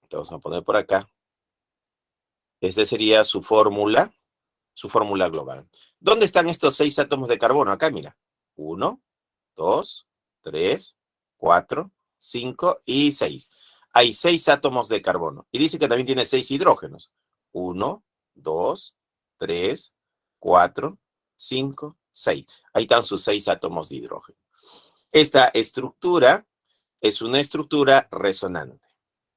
Entonces vamos a poner por acá. Esta sería su fórmula global. ¿Dónde están estos 6 átomos de carbono? Acá, mira. 1, 2, 3, 4, 5 y 6. Hay 6 átomos de carbono. Y dice que también tiene 6 hidrógenos. 1, 2, 3, 4, 5, 6. Ahí están sus 6 átomos de hidrógeno. Esta estructura es una estructura resonante.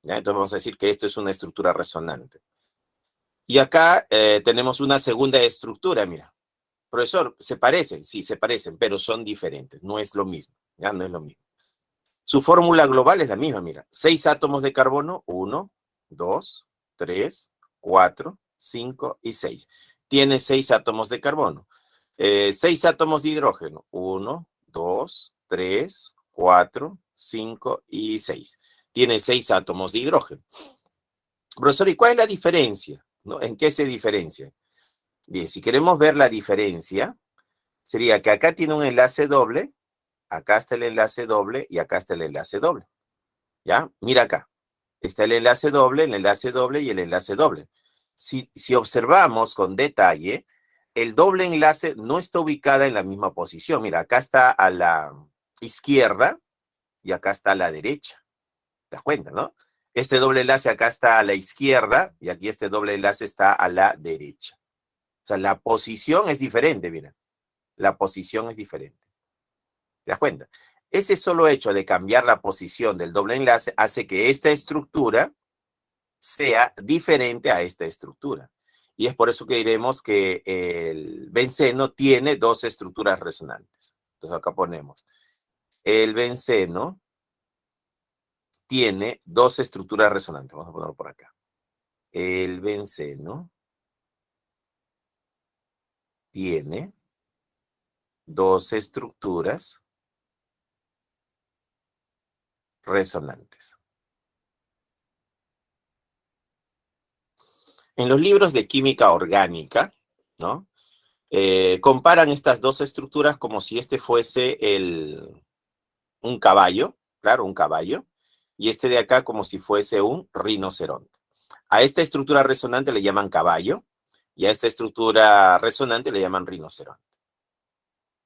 ¿Ya? Entonces vamos a decir que esto es una estructura resonante. Y acá tenemos una segunda estructura, mira. Profesor, ¿se parecen? Sí, se parecen, pero son diferentes. No es lo mismo, ¿ya? No es lo mismo. Su fórmula global es la misma, mira. 6 átomos de carbono, 1, 2, 3, 4, 5 y 6. Tiene 6 átomos de carbono. 6 átomos de hidrógeno, 1, 2, 3, 4, 5 y 6. Tiene 6 átomos de hidrógeno. Profesor, ¿y cuál es la diferencia? ¿No? ¿En qué se diferencia? Bien, si queremos ver la diferencia, sería que acá tiene un enlace doble, acá está el enlace doble y acá está el enlace doble. ¿Ya? Mira acá. Está el enlace doble y el enlace doble. Si observamos con detalle, el doble enlace no está ubicada en la misma posición. Mira, acá está a la izquierda y acá está a la derecha. ¿Te das cuenta, no? Este doble enlace acá está a la izquierda y aquí este doble enlace está a la derecha. sea, la posición es diferente, mira. La posición es diferente. ¿Te das cuenta? Ese solo hecho de cambiar la posición del doble enlace hace que esta estructura sea diferente a esta estructura. Y es por eso que diremos que el benceno tiene dos estructuras resonantes. Entonces acá ponemos, el benceno tiene dos estructuras resonantes. Vamos a ponerlo por acá. El benceno tiene dos estructuras resonantes. En los libros de química orgánica, ¿no? Comparan estas dos estructuras como si este fuese un caballo, claro, un caballo, y este de acá como si fuese un rinoceronte. A esta estructura resonante le llaman caballo, y a esta estructura resonante le llaman rinoceronte.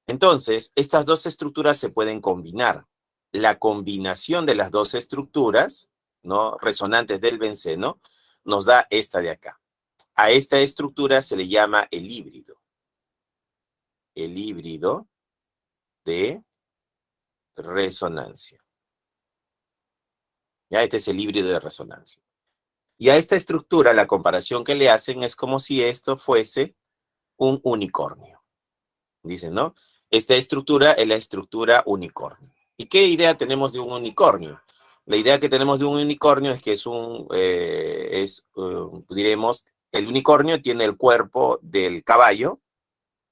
Entonces, estas dos estructuras se pueden combinar. La combinación de las dos estructuras, ¿no?, resonantes del benceno, nos da esta de acá. A esta estructura se le llama el híbrido. El híbrido de resonancia. Ya, este es el híbrido de resonancia. Y a esta estructura, la comparación que le hacen es como si esto fuese un unicornio. Dicen, ¿no? Esta estructura es la estructura unicornio. ¿Y qué idea tenemos de un unicornio? La idea que tenemos de un unicornio es que diremos, el unicornio tiene el cuerpo del caballo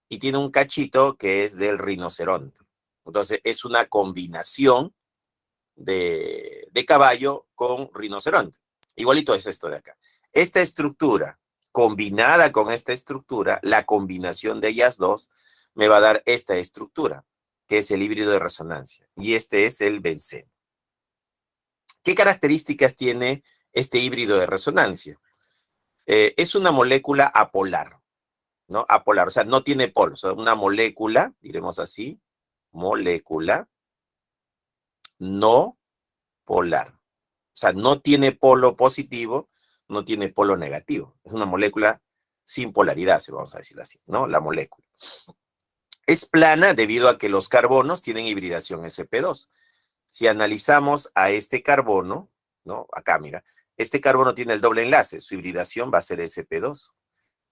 y tiene un cachito que es del rinoceronte. Entonces, es una combinación de caballo con rinoceronte. Igualito es esto de acá. Esta estructura, combinada con esta estructura, la combinación de ellas dos, me va a dar esta estructura, que es el híbrido de resonancia. Y este es el benceno. ¿Qué características tiene este híbrido de resonancia? Es una molécula apolar, ¿no? Apolar, o sea, no tiene polos. O sea, una molécula, diremos así, molécula no polar. O sea, no tiene polo positivo, no tiene polo negativo. Es una molécula sin polaridad, si vamos a decirlo así, ¿no? La molécula. Es plana debido a que los carbonos tienen hibridación sp2. Si analizamos a este carbono, ¿no? Acá, mira, este carbono tiene el doble enlace, su hibridación va a ser sp2.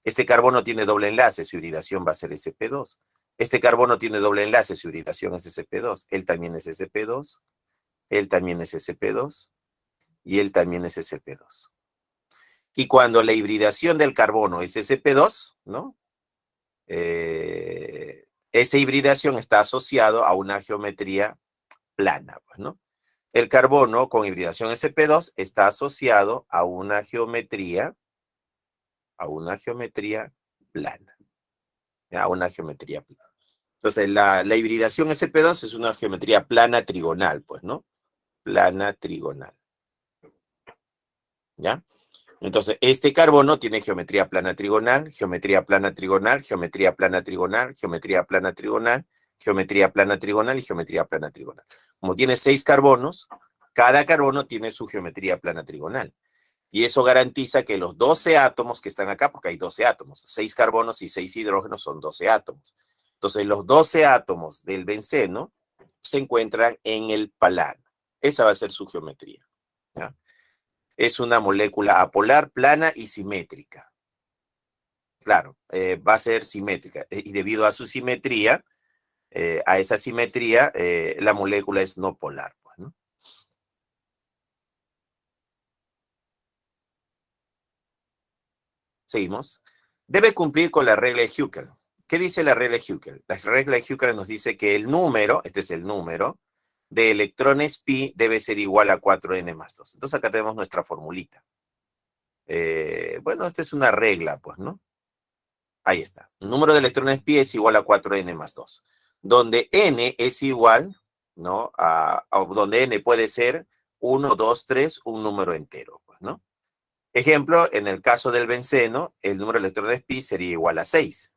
Este carbono tiene doble enlace, su hibridación va a ser sp2. Este carbono tiene doble enlace, su hibridación es sp2. Él también es sp2. Él también es sp2. Y él también es sp2. Y cuando la hibridación del carbono es sp2, ¿no? Esa hibridación está asociado a una geometría plana, pues, ¿no? El carbono con hibridación sp2 está asociado a una geometría plana. A una geometría plana. Entonces, la hibridación sp2 es una geometría plana trigonal, pues, ¿no? Plana trigonal. ¿Ya? Entonces, este carbono tiene geometría plana trigonal, geometría plana trigonal, geometría plana trigonal, geometría plana trigonal, geometría plana trigonal y geometría plana trigonal. Como tiene 6 carbonos, cada carbono tiene su geometría plana trigonal. Y eso garantiza que los 12 átomos que están acá, porque hay 12 átomos, 6 carbonos y 6 hidrógenos son 12 átomos. Entonces, los 12 átomos del benceno se encuentran en el plano. Esa va a ser su geometría. ¿Ya? Es una molécula apolar, plana y simétrica. Claro, va a ser simétrica. Y debido a su simetría, a esa simetría, la molécula es no polar. Pues, ¿no? Seguimos. Debe cumplir con la regla de Huckel. ¿Qué dice la regla de Huckel? La regla de Huckel nos dice que el número, este es el número, de electrones pi debe ser igual a 4n más 2. Entonces acá tenemos nuestra formulita. Bueno, esta es una regla, pues, ¿no? Ahí está. El número de electrones pi es igual a 4n más 2. Donde n es igual, ¿no? Donde n puede ser 1, 2, 3, un número entero, pues, ¿no? Ejemplo, en el caso del benceno, el número de electrones pi sería igual a 6.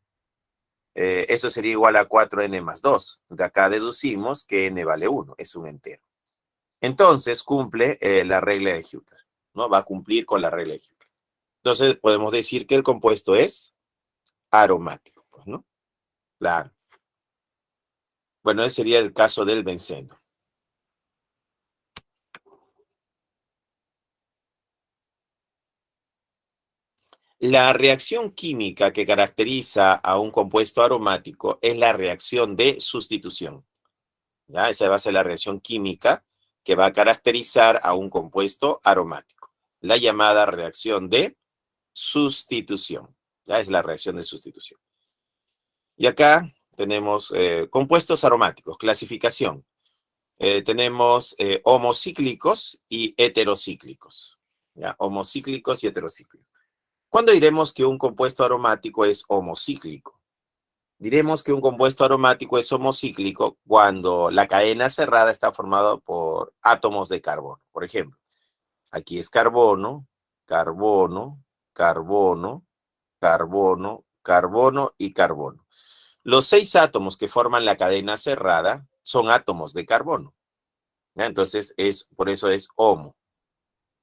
Eso sería igual a 4n más 2. De acá deducimos que n vale 1, es un entero. Entonces cumple la regla de Huckel, ¿no? Va a cumplir con la regla de Huckel. Entonces podemos decir que el compuesto es aromático, pues, ¿no? Claro. Bueno, ese sería el caso del benceno. La reacción química que caracteriza a un compuesto aromático es la reacción de sustitución. ¿Ya? Esa va a ser la reacción química que va a caracterizar a un compuesto aromático. La llamada reacción de sustitución. ¿Ya? Es la reacción de sustitución. Y acá tenemos compuestos aromáticos, clasificación. Tenemos homocíclicos y heterocíclicos. ¿Ya? Homocíclicos y heterocíclicos. ¿Cuándo diremos que un compuesto aromático es homocíclico? Diremos que un compuesto aromático es homocíclico cuando la cadena cerrada está formada por átomos de carbono. Por ejemplo, aquí es carbono, carbono, carbono, carbono, carbono y carbono. Los 6 átomos que forman la cadena cerrada son átomos de carbono. ¿Ya? Entonces, por eso es homo.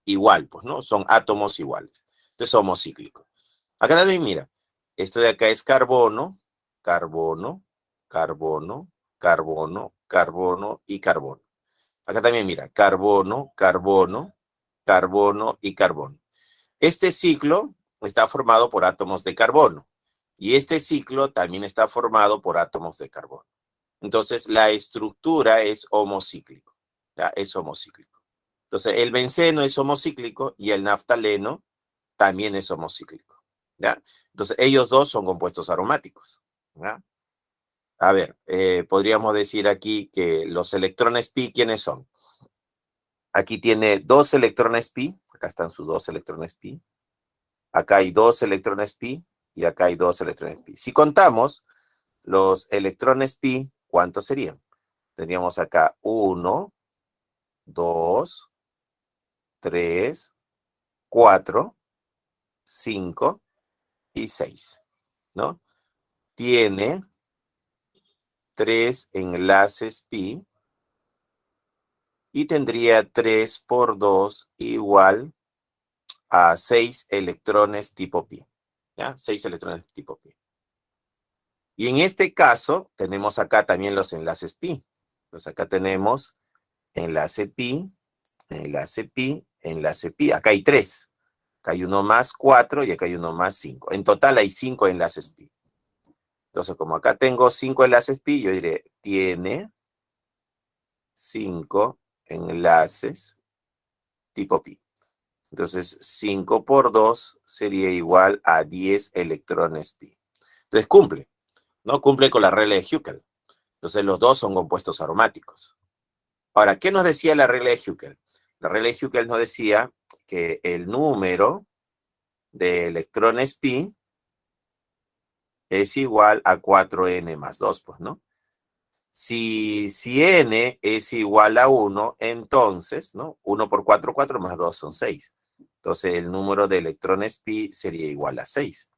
Igual, pues, ¿no? Son átomos iguales. Entonces, homocíclico. Acá también, mira, esto de acá es carbono, carbono, carbono, carbono, carbono y carbono. Acá también, mira, carbono, carbono, carbono y carbono. Este ciclo está formado por átomos de carbono y este ciclo también está formado por átomos de carbono. Entonces, la estructura es homocíclico, ¿ya? Es homocíclico. Entonces, el benceno es homocíclico y el naftaleno también es homocíclico, ¿ya? Entonces, ellos dos son compuestos aromáticos, ¿ya? A ver, podríamos decir aquí que los electrones pi, ¿quiénes son? Aquí tiene 2 electrones pi, acá están sus 2 electrones pi, acá hay 2 electrones pi y acá hay 2 electrones pi. Si contamos los electrones pi, ¿cuántos serían? Tendríamos acá 1, 2, 3, 4, 5 y 6, ¿no? Tiene 3 enlaces pi y tendría 3 por 2 igual a 6 electrones tipo pi, ¿ya? 6 electrones tipo pi. Y en este caso tenemos acá también los enlaces pi. Entonces acá tenemos enlace pi, enlace pi, enlace pi. Acá hay 3. Acá hay uno más 4 y acá hay uno más 5. En total hay 5 enlaces pi. Entonces, como acá tengo 5 enlaces pi, yo diré, tiene 5 enlaces tipo pi. Entonces, 5 por 2 sería igual a 10 electrones pi. Entonces, cumple, ¿no? Cumple con la regla de Huckel. Entonces, los dos son compuestos aromáticos. Ahora, ¿qué nos decía la regla de Huckel? La regla de Huckel nos decía que el número de electrones pi es igual a 4n más 2, pues, ¿no? Si n es igual a 1, entonces, ¿no? 1 por 4, 4 más 2 son 6. Entonces, el número de electrones pi sería igual a 6.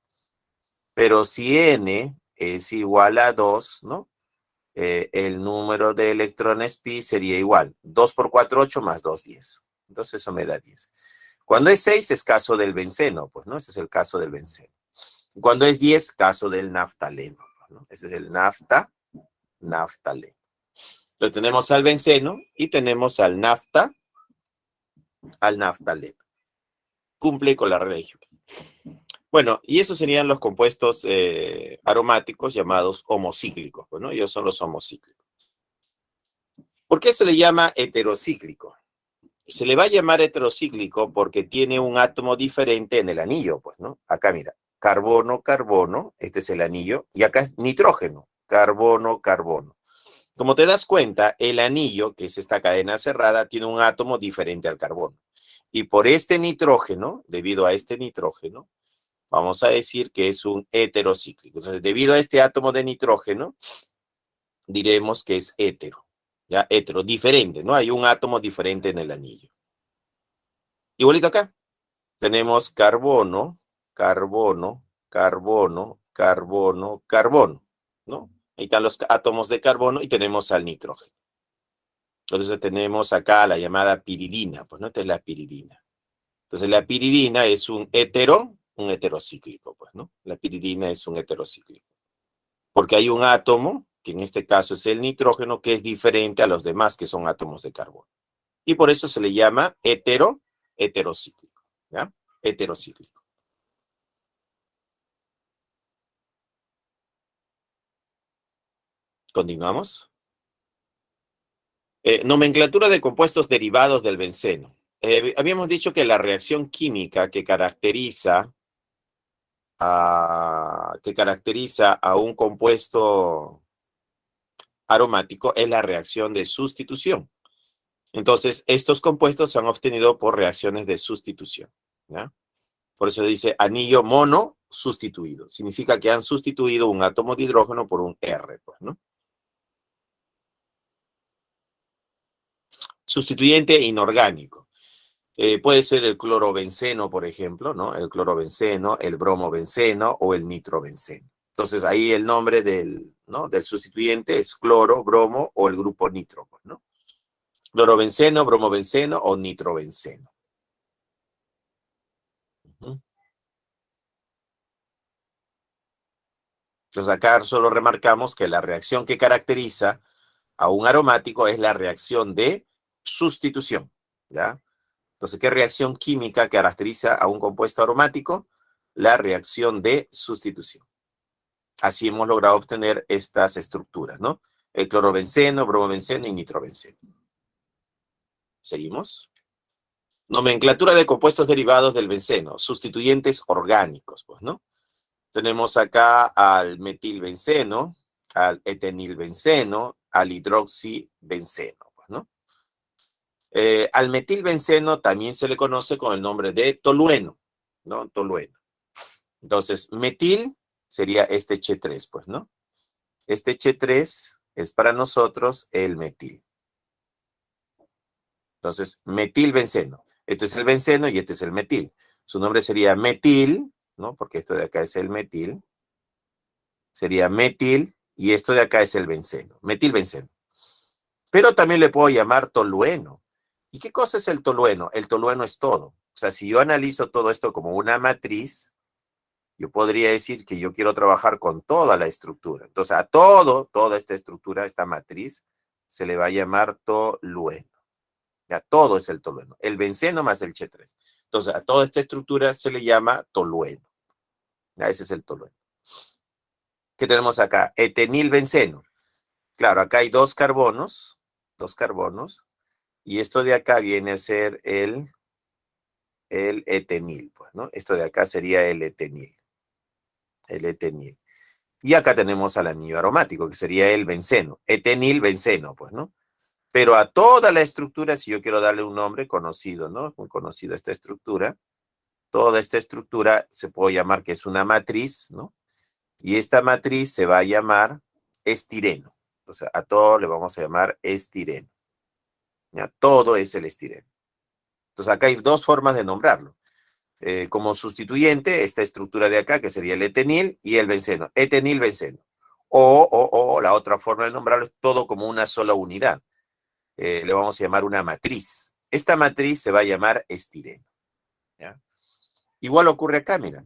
Pero si n es igual a 2, ¿no? El número de electrones pi sería igual. 2 por 4, 8 más 2, 10. Entonces, eso me da 10. Cuando es 6 es caso del benceno, pues, ¿no? Ese es el caso del benceno. Cuando es 10, caso del naftaleno, ¿no? Ese es el naftaleno. Lo tenemos al benceno y tenemos al naftaleno. Cumple con la regla de Huckel. Bueno, y esos serían los compuestos aromáticos llamados homocíclicos, ¿no? Ellos son los homocíclicos. ¿Por qué se le llama heterocíclico? Se le va a llamar heterocíclico porque tiene un átomo diferente en el anillo, pues, ¿no? Acá mira, carbono, carbono, este es el anillo, y acá es nitrógeno, carbono, carbono. Como te das cuenta, el anillo, que es esta cadena cerrada, tiene un átomo diferente al carbono. Y por este nitrógeno, debido a este nitrógeno, vamos a decir que es un heterocíclico. Entonces, debido a este átomo de nitrógeno, diremos que es hetero. Ya, hetero, diferente, ¿no? Hay un átomo diferente en el anillo. Igualito acá. Tenemos carbono, carbono, carbono, carbono, carbono, ¿no? Ahí están los átomos de carbono y tenemos al nitrógeno. Entonces tenemos acá la llamada piridina, pues, ¿no? Esta es la piridina. Entonces la piridina es un hetero un heterocíclico, pues, ¿no? La piridina es un heterocíclico. Porque hay un átomo, que en este caso es el nitrógeno, que es diferente a los demás, que son átomos de carbono. Y por eso se le llama heterocíclico, ¿ya? Heterocíclico. Continuamos. Nomenclatura de compuestos derivados del benceno. Habíamos dicho que la reacción química que caracteriza a un compuesto aromático es la reacción de sustitución. Entonces, estos compuestos se han obtenido por reacciones de sustitución, ¿ya? Por eso dice anillo mono sustituido. Significa que han sustituido un átomo de hidrógeno por un R, pues, ¿no? Sustituyente inorgánico. Puede ser el clorobenceno, por ejemplo, ¿no? El clorobenceno, el bromobenceno o el nitrobenceno. Entonces, ahí el nombre ¿no? del sustituyente es cloro, bromo o el grupo nitro, pues, ¿no? Clorobenceno, bromobenceno o nitrobenceno. Entonces, acá solo remarcamos que la reacción que caracteriza a un aromático es la reacción de sustitución, ¿ya? Entonces, ¿qué reacción química caracteriza a un compuesto aromático? La reacción de sustitución. Así hemos logrado obtener estas estructuras, ¿no? El clorobenceno, bromobenceno y nitrobenceno. ¿Seguimos? Nomenclatura de compuestos derivados del benceno, sustituyentes orgánicos, pues, ¿no? Tenemos acá al metilbenceno, al etenilbenceno, al hidroxibenceno, pues, ¿no? Al metilbenceno también se le conoce con el nombre de tolueno, ¿no? Tolueno. Entonces, metil sería este H3, pues, ¿no? Este H3 es para nosotros el metil. Entonces, metilbenceno. Este es el benceno y este es el metil. Su nombre sería metil, ¿no? Porque esto de acá es el metil. Sería metil y esto de acá es el benceno, metilbenceno. Pero también le puedo llamar tolueno. ¿Y qué cosa es el tolueno? El tolueno es todo. O sea, si yo analizo todo esto como una matriz, yo podría decir que yo quiero trabajar con toda la estructura. Entonces, a toda esta estructura, esta matriz, se le va a llamar tolueno. Ya todo es el tolueno. El benceno más el H3. Entonces, a toda esta estructura se le llama tolueno. Ya, ese es el tolueno. ¿Qué tenemos acá? Etenilbenceno. Claro, acá hay dos carbonos, y esto de acá viene a ser el etenil, pues, ¿no? Esto de acá sería el etenil. Y acá tenemos al anillo aromático, que sería el benceno, etenilbenceno, pues, ¿no? Pero a toda la estructura, si yo quiero darle un nombre conocido, ¿no? Muy conocido esta estructura, toda esta estructura se puede llamar que es una matriz, ¿no? Y esta matriz se va a llamar estireno. O sea, a todo le vamos a llamar estireno. ¿Ya? Todo es el estireno. Entonces acá hay dos formas de nombrarlo. Como sustituyente, esta estructura de acá, que sería el etenil y el benceno. Etenil-benceno. O la otra forma de nombrarlo es todo como una sola unidad. Le vamos a llamar una matriz. Esta matriz se va a llamar estireno. ¿Ya? Igual ocurre acá, mira.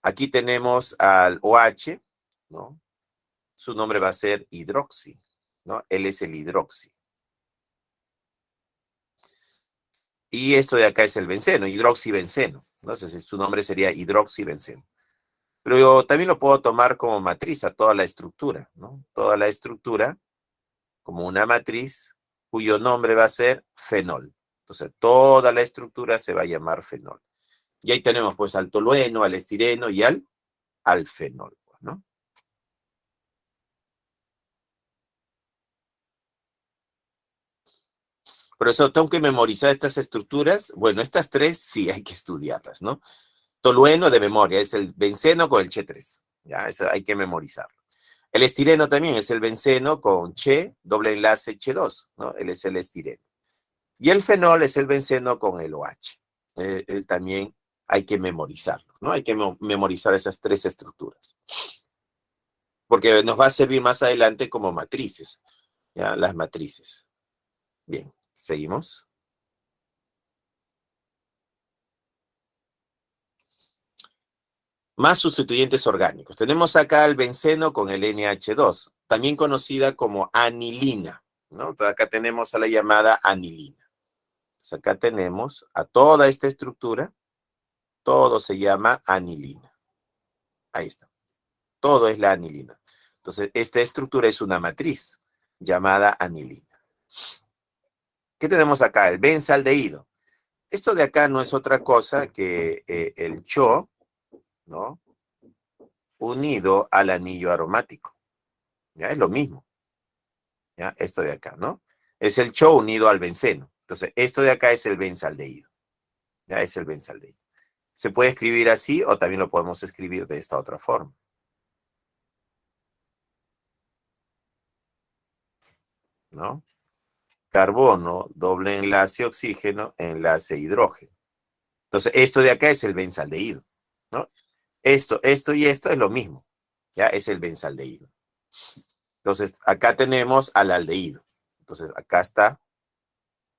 Aquí tenemos al OH, ¿no? Su nombre va a ser hidroxi, ¿no? Él es el hidroxi. Y esto de acá es el benceno, hidroxibenceno. Entonces, su nombre sería hidroxibenceno. Pero yo también lo puedo tomar como matriz a toda la estructura, ¿no? Toda la estructura como una matriz cuyo nombre va a ser fenol. Entonces, toda la estructura se va a llamar fenol. Y ahí tenemos pues al tolueno, al estireno y al fenol, ¿no? Por eso tengo que memorizar estas estructuras. Bueno, estas tres sí hay que estudiarlas, ¿no? Tolueno de memoria es el benceno con el Che3. Ya, eso hay que memorizarlo. El estireno también es el benceno con Che, doble enlace Che2, ¿no? Él es el estireno. Y el fenol es el benceno con el OH. Él también hay que memorizarlo, ¿no? Hay que memorizar esas tres estructuras. Porque nos va a servir más adelante como matrices, ¿ya? Las matrices. Bien, seguimos. Más sustituyentes orgánicos. Tenemos acá el benceno con el NH2, también conocida como anilina, ¿no? Entonces acá tenemos a la llamada anilina. Entonces acá tenemos a toda esta estructura, todo se llama anilina. Ahí está. Todo es la anilina. Entonces, esta estructura es una matriz llamada anilina. ¿Qué tenemos acá? El benzaldehído. Esto de acá no es otra cosa que el CHO, ¿no? Unido al anillo aromático. ¿Ya? Es lo mismo. ¿Ya? Esto de acá, ¿no? Es el CHO unido al benceno. Entonces, esto de acá es el benzaldehído. Ya es el benzaldehído. Se puede escribir así o también lo podemos escribir de esta otra forma. ¿No? Carbono, doble enlace oxígeno, enlace hidrógeno. Entonces, esto de acá es el benzaldehído, ¿no? Esto y esto es lo mismo, ¿ya? Es el benzaldehído. Entonces, acá tenemos al aldehído. Entonces, acá está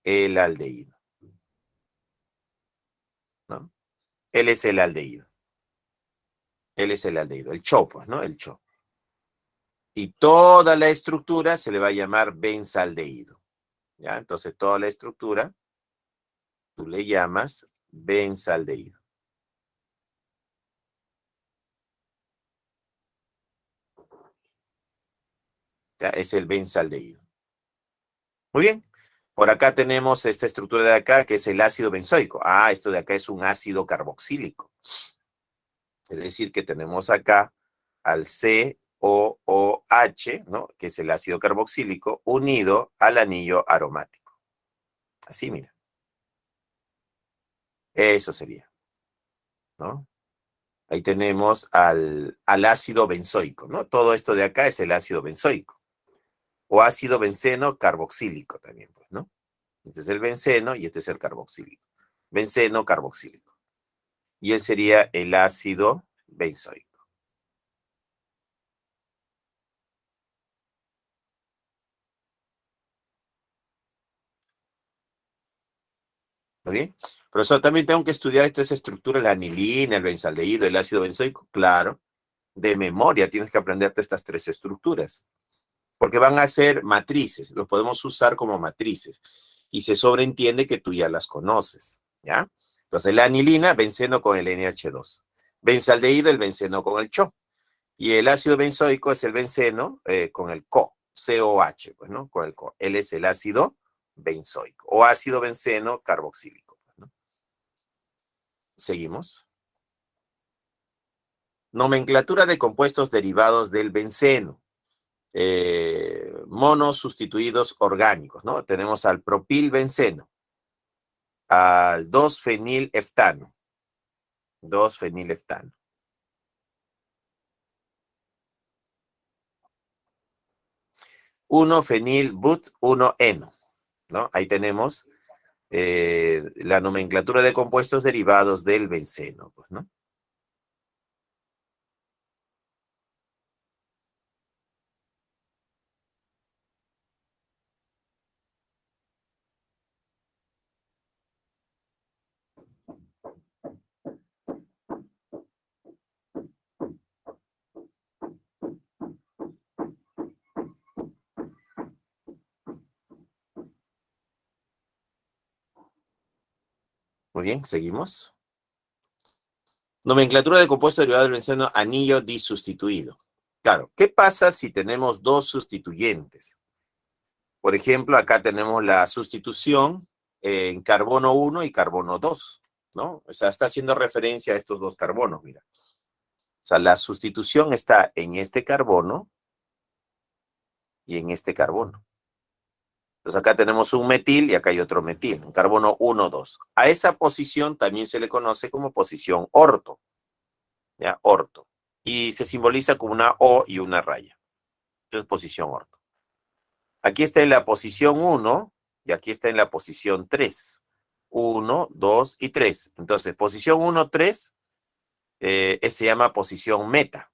el aldehído, ¿no? Él es el aldehído. Él es el aldehído, el CHO, pues, ¿no? El CHO. Y toda la estructura se le va a llamar benzaldehído, ¿ya? Entonces, toda la estructura tú le llamas benzaldehído. ¿Ya? Es el benzaldehído. Muy bien. Por acá tenemos esta estructura de acá, que es el ácido benzoico. Ah, esto de acá es un ácido carboxílico. Es decir, que tenemos acá al COOH, ¿no? Que es el ácido carboxílico, unido al anillo aromático. Así, mira. Eso sería, ¿no? Ahí tenemos al ácido benzoico, ¿no? Todo esto de acá es el ácido benzoico. O ácido benceno carboxílico también, pues, ¿no? Este es el benceno y este es el carboxílico. Benceno carboxílico. Y él sería el ácido benzoico. ¿Muy bien? Profesor, también tengo que estudiar estas estructuras, la anilina, el benzaldehído, el ácido benzoico. Claro, de memoria tienes que aprenderte estas tres estructuras, porque van a ser matrices, los podemos usar como matrices, y se sobreentiende que tú ya las conoces, ¿ya? Entonces, la anilina, benceno con el NH2. Benzaldehído, el benceno con el CHO. Y el ácido benzoico es el benceno con el COH, pues, ¿no? Con el CO. Él es el ácido benzoico o ácido benceno carboxílico, pues, ¿no? Seguimos. Nomenclatura de compuestos derivados del benceno. Monos sustituidos orgánicos, ¿no? Tenemos al propilbenceno, al 2-fenilheftano. 2-fenilheftano. 1-fenilbut-1-eno, ¿no? Ahí tenemos la nomenclatura de compuestos derivados del benceno, pues, ¿no? Muy bien, seguimos. Nomenclatura de compuesto derivado del benceno, anillo disustituido. Claro, ¿qué pasa si tenemos dos sustituyentes? Por ejemplo, acá tenemos la sustitución en carbono 1 y carbono 2, ¿no? O sea, está haciendo referencia a estos dos carbonos, mira. O sea, la sustitución está en este carbono y en este carbono. Entonces acá tenemos un metil y acá hay otro metil, un carbono 1, 2. A esa posición también se le conoce como posición orto, ¿ya? Orto. Y se simboliza con una O y una raya. Entonces, posición orto. Aquí está en la posición 1 y aquí está en la posición 3. 1, 2 y 3. Entonces, posición 1, 3 se llama posición meta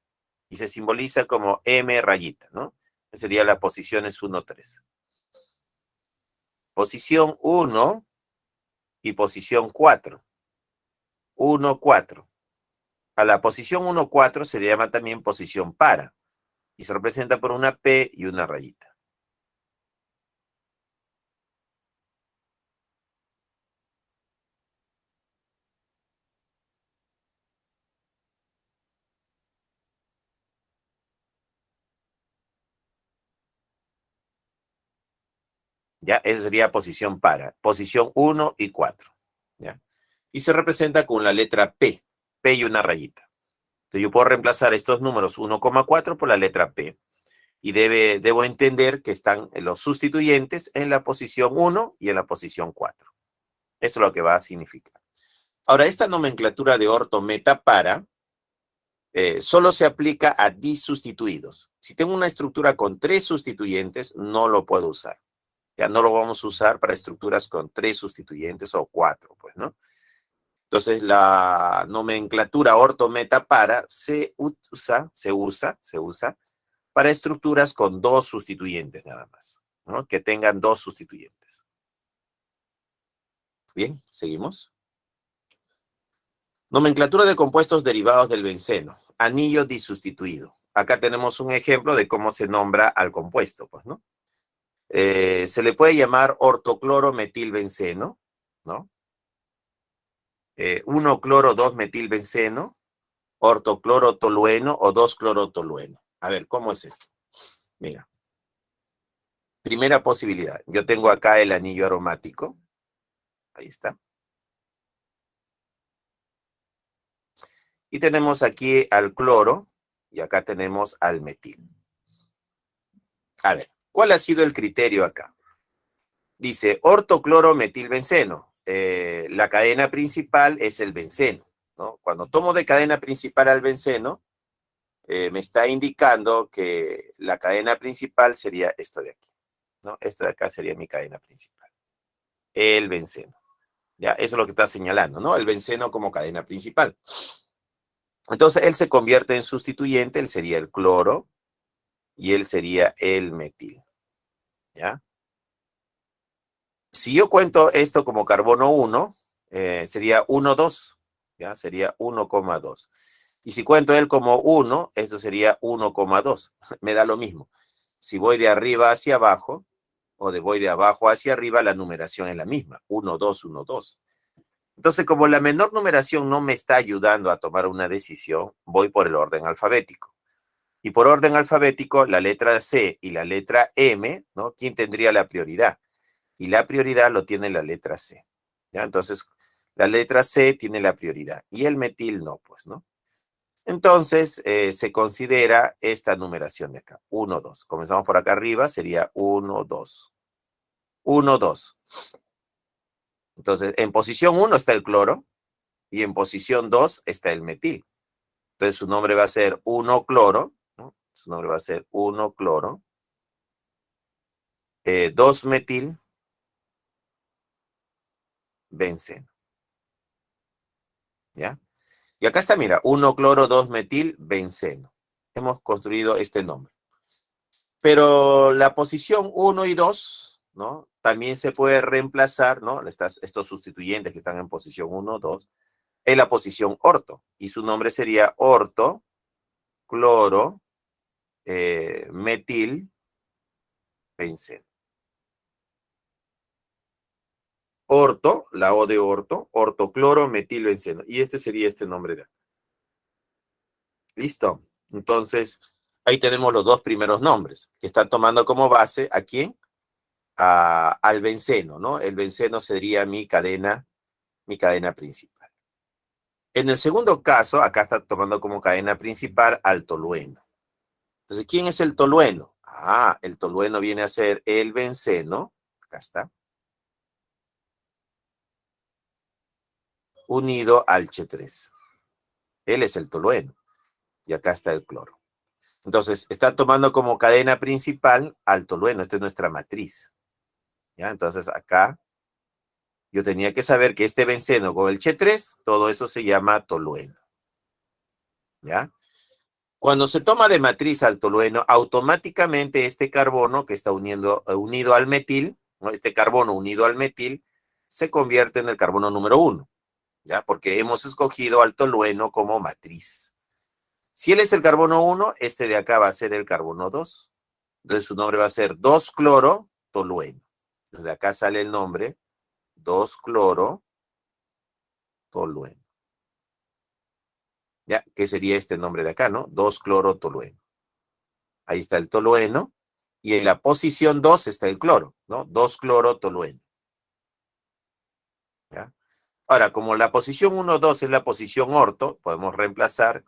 y se simboliza como M rayita, ¿no? Esa sería la posición es 1, 3. Posición 1 y posición 4. 1, 4. A la posición 1, 4 se le llama también posición para. Y se representa por una P y una rayita. ¿Ya? Esa sería posición para. Posición 1 y 4. ¿Ya? Y se representa con la letra P. P y una rayita. Entonces yo puedo reemplazar estos números 1,4 por la letra P. Y debo entender que están los sustituyentes en la posición 1 y en la posición 4. Eso es lo que va a significar. Ahora, esta nomenclatura de orto, meta, para, solo se aplica a disustituidos. Si tengo una estructura con 3 sustituyentes, no lo puedo usar. Ya no lo vamos a usar para estructuras con 3 sustituyentes o 4, pues, ¿no? Entonces, la nomenclatura orto, meta, para se usa para estructuras con 2 sustituyentes nada más, ¿no? Que tengan 2 sustituyentes. Bien, seguimos. Nomenclatura de compuestos derivados del benceno. Anillo disustituido. Acá tenemos un ejemplo de cómo se nombra al compuesto, pues, ¿no? Se le puede llamar ortoclorometilbenceno, ¿no? 1-cloro-2-metilbenceno, ortoclorotolueno o 2-clorotolueno. A ver, ¿cómo es esto? Mira. Primera posibilidad. Yo tengo acá el anillo aromático. Ahí está. Y tenemos aquí al cloro y acá tenemos al metil. A ver, ¿cuál ha sido el criterio acá? Dice ortoclorometilbenceno. La cadena principal es el benceno, ¿no? Cuando tomo de cadena principal al benceno, me está indicando que la cadena principal sería esto de aquí, ¿no? Esto de acá sería mi cadena principal. El benceno. Ya, eso es lo que está señalando, ¿no? El benceno como cadena principal. Entonces, él se convierte en sustituyente, él sería el cloro y él sería el metil, ¿ya? Si yo cuento esto como carbono 1, sería 1,2, ¿ya? Sería 1,2. Y si cuento él como 1, esto sería 1,2. Me da lo mismo. Si voy de arriba hacia abajo, o voy de abajo hacia arriba, la numeración es la misma. 1, 2, 1, 2. Entonces, como la menor numeración no me está ayudando a tomar una decisión, voy por el orden alfabético. Y por orden alfabético, la letra C y la letra M, ¿no? ¿Quién tendría la prioridad? Y la prioridad lo tiene la letra C. ¿Ya? Entonces, la letra C tiene la prioridad y el metil no, pues, ¿no? Entonces, se considera esta numeración de acá, 1, 2. Comenzamos por acá arriba, sería 1, 2. 1, 2. Entonces, en posición 1 está el cloro y en posición 2 está el metil. Entonces, su nombre va a ser 1-cloro, ¿no? Su nombre va a ser 1-cloro, 2-metil, benceno. ¿Ya? Y acá está, mira, 1-cloro, 2-metil, benceno. Hemos construido este nombre. Pero la posición 1 y 2, ¿no? También se puede reemplazar, ¿no? Estos sustituyentes que están en posición 1, 2, en la posición orto. Y su nombre sería orto, cloro, metil, benceno. Orto, la O de orto, ortocloro, metilbenceno. Y este sería este nombre de acá. ¿Listo? Entonces, ahí tenemos los dos primeros nombres, que están tomando como base, ¿a quién? Al benceno, ¿no? El benceno sería mi cadena principal. En el segundo caso, acá está tomando como cadena principal al tolueno. Entonces, ¿quién es el tolueno? El tolueno viene a ser el benceno, acá está, unido al H3. Él es el tolueno. Y acá está el cloro. Entonces, está tomando como cadena principal al tolueno. Esta es nuestra matriz. ¿Ya? Entonces, acá yo tenía que saber que este benceno con el H3, todo eso se llama tolueno. ¿Ya? Cuando se toma de matriz al tolueno, automáticamente este carbono que está unido al metil, ¿no? Este carbono unido al metil, se convierte en el carbono número 1. ¿ya? Porque hemos escogido al tolueno como matriz. Si él es el carbono 1, este de acá va a ser el carbono 2. Entonces su nombre va a ser 2-cloro-tolueno. Entonces de acá sale el nombre 2-cloro-tolueno. ¿Ya? ¿Qué sería este nombre de acá, no? 2-cloro-tolueno. Ahí está el tolueno. Y en la posición 2 está el cloro, ¿no? 2-cloro-tolueno. ¿Ya? Ahora, como la posición 1, 2 es la posición orto, podemos reemplazar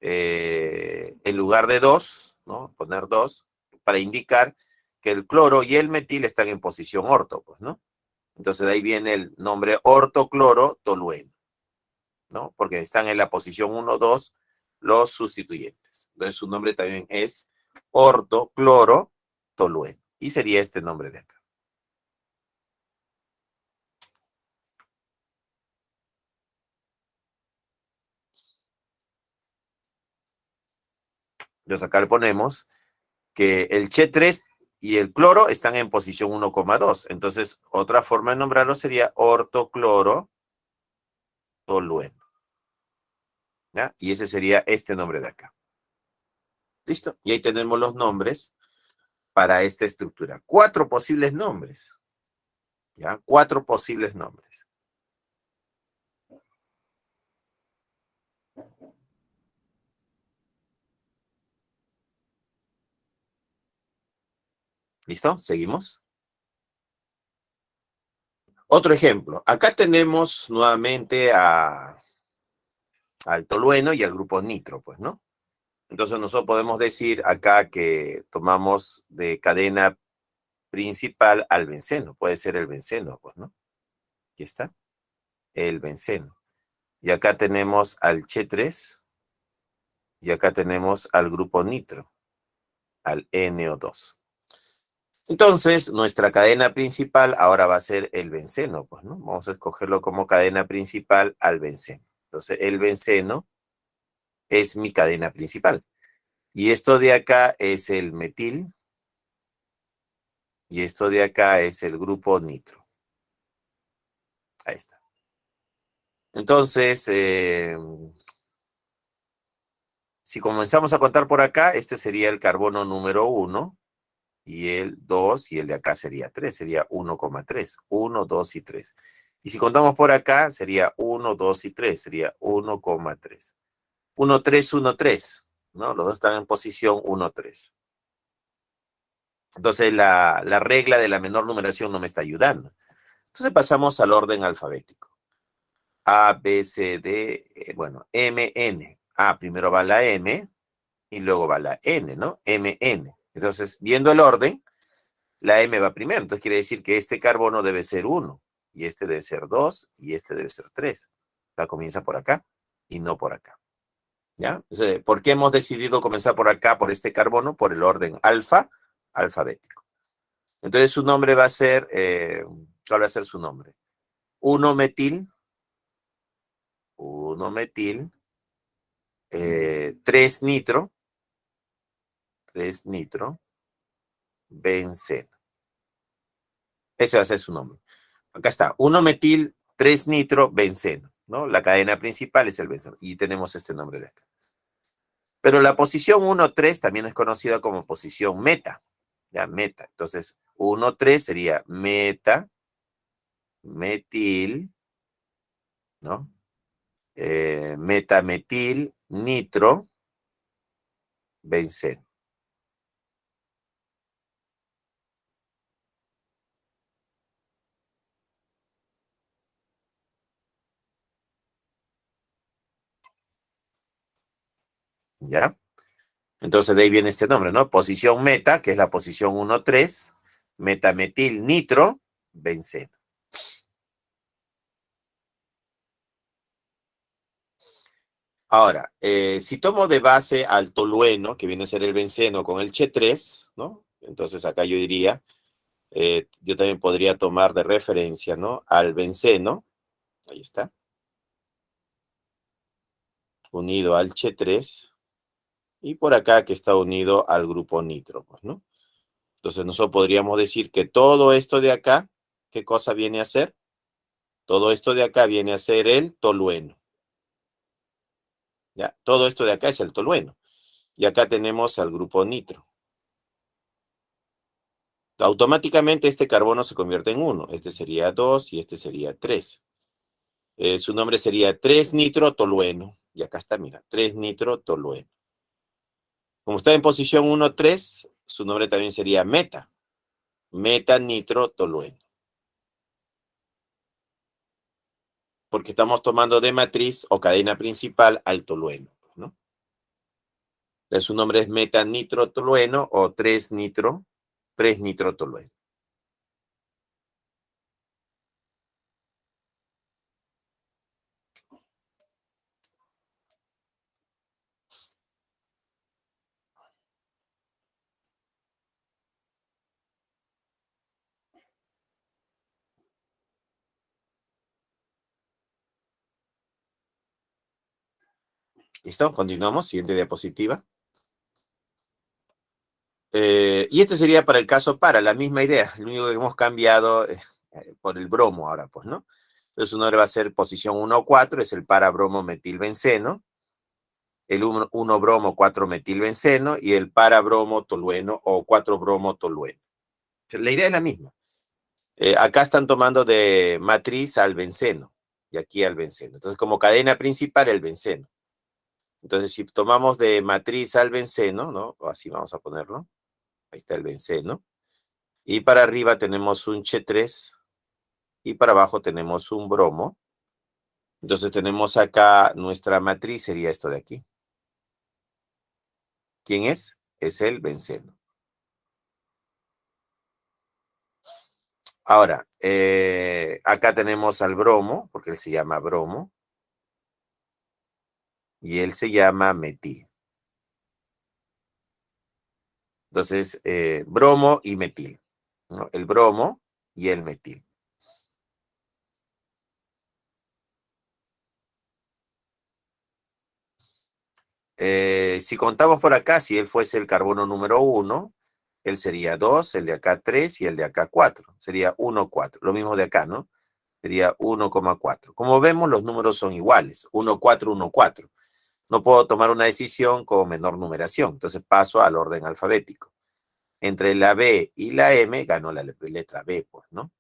en lugar de 2, ¿no? Poner 2, para indicar que el cloro y el metil están en posición orto, pues, ¿no? Entonces de ahí viene el nombre ortocloro-tolueno, ¿no? Porque están en la posición 1, 2 los sustituyentes. Entonces su nombre también es ortocloro-tolueno. Y sería este nombre de acá. Entonces acá le ponemos que el Che3 y el cloro están en posición 1,2. Entonces, otra forma de nombrarlo sería ortocloro-tolueno. ¿Ya? Y ese sería este nombre de acá. ¿Listo? Y ahí tenemos los nombres para esta estructura. 4 posibles nombres. ¿Ya? 4 posibles nombres. ¿Listo? Seguimos. Otro ejemplo. Acá tenemos nuevamente al tolueno y al grupo nitro, pues, ¿no? Entonces nosotros podemos decir acá que tomamos de cadena principal al benceno. Puede ser el benceno, pues, ¿no? Aquí está. El benceno. Y acá tenemos al Che3. Y acá tenemos al grupo nitro. Al NO2. Entonces, nuestra cadena principal ahora va a ser el benceno, pues, ¿no? Vamos a escogerlo como cadena principal al benceno. Entonces, el benceno es mi cadena principal. Y esto de acá es el metil. Y esto de acá es el grupo nitro. Ahí está. Entonces, si comenzamos a contar por acá, este sería el carbono número 1. Y el 2, y el de acá sería 3, sería 1,3. 1, 2 y 3. Y si contamos por acá, sería 1, 2 y 3, sería 1,3. 1, 3, 1, 3, ¿no? Los dos están en posición 1, 3. Entonces la regla de la menor numeración no me está ayudando. Entonces pasamos al orden alfabético. A, B, C, D, bueno, M, N. Primero va la M y luego va la N, ¿no? M, N. Entonces, viendo el orden, la M va primero. Entonces quiere decir que este carbono debe ser 1, y este debe ser 2, y este debe ser 3. O sea, comienza por acá y no por acá. ¿Ya? Entonces, ¿por qué hemos decidido comenzar por acá, por este carbono? Por el orden alfabético. Entonces su nombre va a ser, ¿cuál va a ser su nombre? 1-metil, 3-nitro, 3-nitro, benceno. Ese va a ser su nombre. Acá está, 1-metil, 3-nitro, benceno, ¿no? La cadena principal es el benceno. Y tenemos este nombre de acá. Pero la posición 1,3 también es conocida como posición meta. Ya, meta. Entonces, 1,3 sería meta, metil, ¿no? Metametil, nitro, benceno. ¿Ya? Entonces de ahí viene este nombre, ¿no? Posición meta, que es la posición 1,3, metametil, nitro, benceno. Ahora, si tomo de base al tolueno, que viene a ser el benceno con el Che3, ¿no? Entonces acá yo diría, yo también podría tomar de referencia, ¿no? Al benceno, ahí está, unido al Che3, y por acá que está unido al grupo nitro, pues, ¿no? Entonces nosotros podríamos decir que todo esto de acá, ¿qué cosa viene a ser? Todo esto de acá viene a ser el tolueno. ¿Ya? Todo esto de acá es el tolueno. Y acá tenemos al grupo nitro. Automáticamente este carbono se convierte en 1. Este sería 2 y este sería 3. Su nombre sería 3-nitrotolueno. Y acá está, mira, 3-nitrotolueno. Como está en posición 1,3, su nombre también sería metanitrotolueno. Porque estamos tomando de matriz o cadena principal al tolueno, ¿no? Entonces su nombre es metanitrotolueno o 3-nitrotolueno. ¿Listo? Continuamos. Siguiente diapositiva. Y este sería para el caso para, la misma idea. Lo único que hemos cambiado por el bromo ahora, pues, ¿no? Entonces su nombre va a ser posición 1,4, es el para-bromo metilbenceno, el 1-bromo 4-metilbenceno y el para-bromo tolueno o 4-bromo tolueno. La idea es la misma. Acá están tomando de matriz al benceno y aquí al benceno. Entonces, como cadena principal, el benceno. Entonces, si tomamos de matriz al benceno, ¿no? O así vamos a ponerlo. Ahí está el benceno. Y para arriba tenemos un Ch3 y para abajo tenemos un bromo. Entonces tenemos acá nuestra matriz, sería esto de aquí. ¿Quién es? Es el benceno. Ahora, acá tenemos al bromo, porque él se llama bromo, y él se llama metil. Entonces, bromo y metil, ¿no? El bromo y el metil. Si contamos por acá, si él fuese el carbono número 1, él sería 2, el de acá 3 y el de acá 4. Sería 1, 4. Lo mismo de acá, ¿no? Sería 1,4. Como vemos, los números son iguales. 1, 4, 1, 4. No puedo tomar una decisión con menor numeración. Entonces paso al orden alfabético. Entre la B y la M ganó la letra B, pues, ¿no?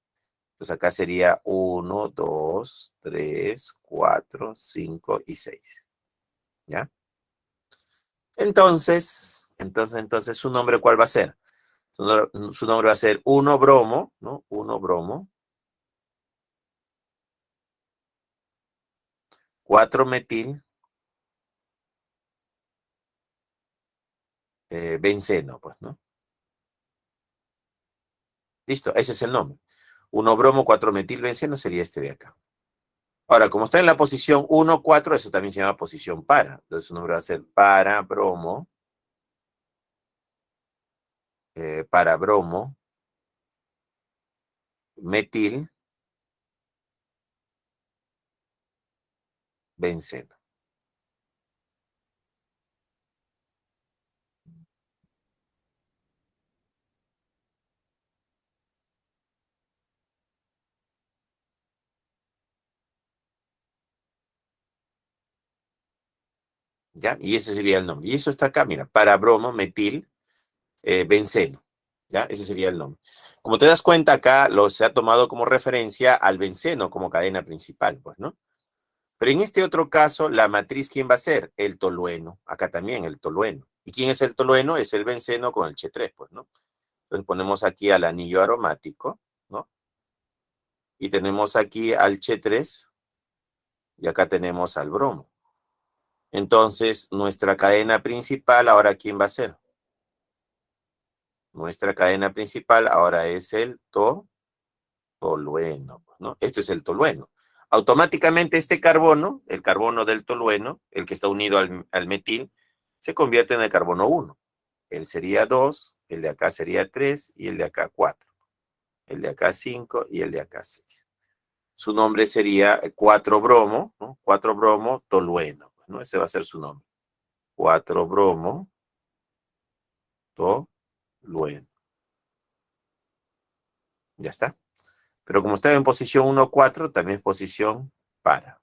Entonces acá sería 1, 2, 3, 4, 5 y 6. ¿Ya? Entonces, ¿su nombre cuál va a ser? Su nombre va a ser 1-bromo, ¿no? 1-bromo. 4-metil. Benceno, pues, ¿no? Listo, ese es el nombre. 1-bromo, 4-metil benceno sería este de acá. Ahora, como está en la posición 1, 4, eso también se llama posición para. Entonces su nombre va a ser para-bromo, para-bromo, metil, benceno. ¿Ya? Y ese sería el nombre. Y eso está acá, mira, para-bromo, metil, benceno. ¿Ya? Ese sería el nombre. Como te das cuenta, acá se ha tomado como referencia al benceno como cadena principal, pues, ¿no? Pero en este otro caso, la matriz, ¿quién va a ser? El tolueno. Acá también, el tolueno. ¿Y quién es el tolueno? Es el benceno con el Ch3, pues, ¿no? Entonces ponemos aquí al anillo aromático, ¿no? Y tenemos aquí al Ch3 y acá tenemos al bromo. Entonces, nuestra cadena principal, ahora, ¿quién va a ser? Nuestra cadena principal ahora es el tolueno, ¿no? Esto es el tolueno. Automáticamente este carbono, el carbono del tolueno, el que está unido al metil, se convierte en el carbono 1. Él sería 2, el de acá sería 3 y el de acá 4. El de acá 5 y el de acá 6. Su nombre sería 4-bromo, ¿no? 4-bromo tolueno, ¿no? Ese va a ser su nombre. 4-bromo tolueno. Ya está. Pero como está en posición 1, 4, también es posición para.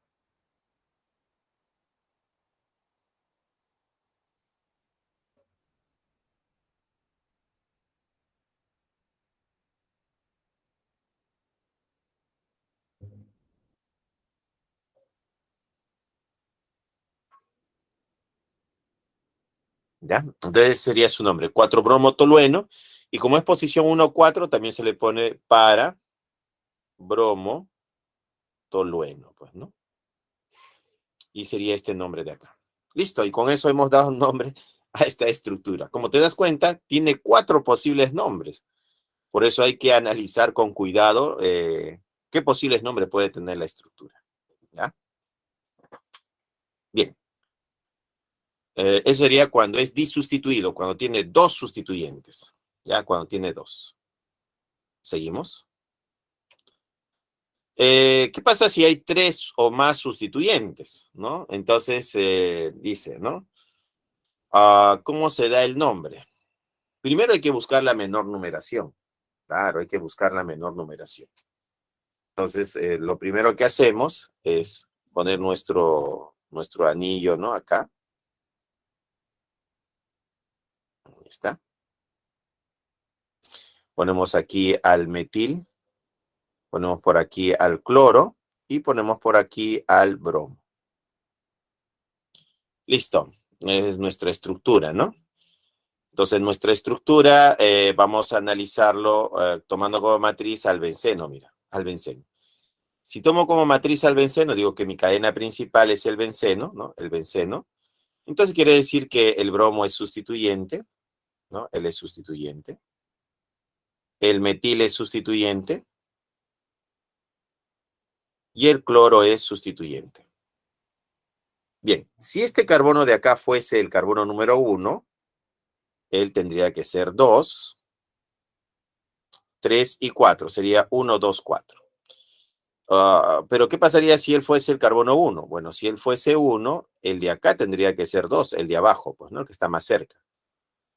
¿Ya? Entonces sería su nombre, 4-bromo-tolueno. Y como es posición 1, 4, también se le pone para bromo tolueno, pues, ¿no? Y sería este nombre de acá. Listo, y con eso hemos dado un nombre a esta estructura. Como te das cuenta, tiene 4 posibles nombres. Por eso hay que analizar con cuidado qué posibles nombres puede tener la estructura. ¿Ya? Bien. Eso sería cuando es disustituido, cuando tiene 2 sustituyentes. ¿Ya? Cuando tiene 2. Seguimos. ¿Qué pasa si hay 3 o más sustituyentes? ¿No? Entonces, dice, ¿no? ¿Cómo se da el nombre? Primero hay que buscar la menor numeración. Claro, hay que buscar la menor numeración. Entonces, lo primero que hacemos es poner nuestro anillo, ¿no? Acá. Ahí está. Ponemos aquí al metil. Ponemos por aquí al cloro. Y ponemos por aquí al bromo. Listo. Es nuestra estructura, ¿no? Entonces, nuestra estructura vamos a analizarlo tomando como matriz al benceno, mira, al benceno. Si tomo como matriz al benceno, digo que mi cadena principal es el benceno, ¿no? El benceno. Entonces quiere decir que el bromo es sustituyente, ¿no? Él es sustituyente. El metil es sustituyente. Y el cloro es sustituyente. Bien, si este carbono de acá fuese el carbono número 1, él tendría que ser 2, 3 y 4. Sería 1, 2, 4. Pero ¿qué pasaría si él fuese el carbono 1? Bueno, si él fuese 1, el de acá tendría que ser 2, el de abajo, pues, ¿no? El que está más cerca.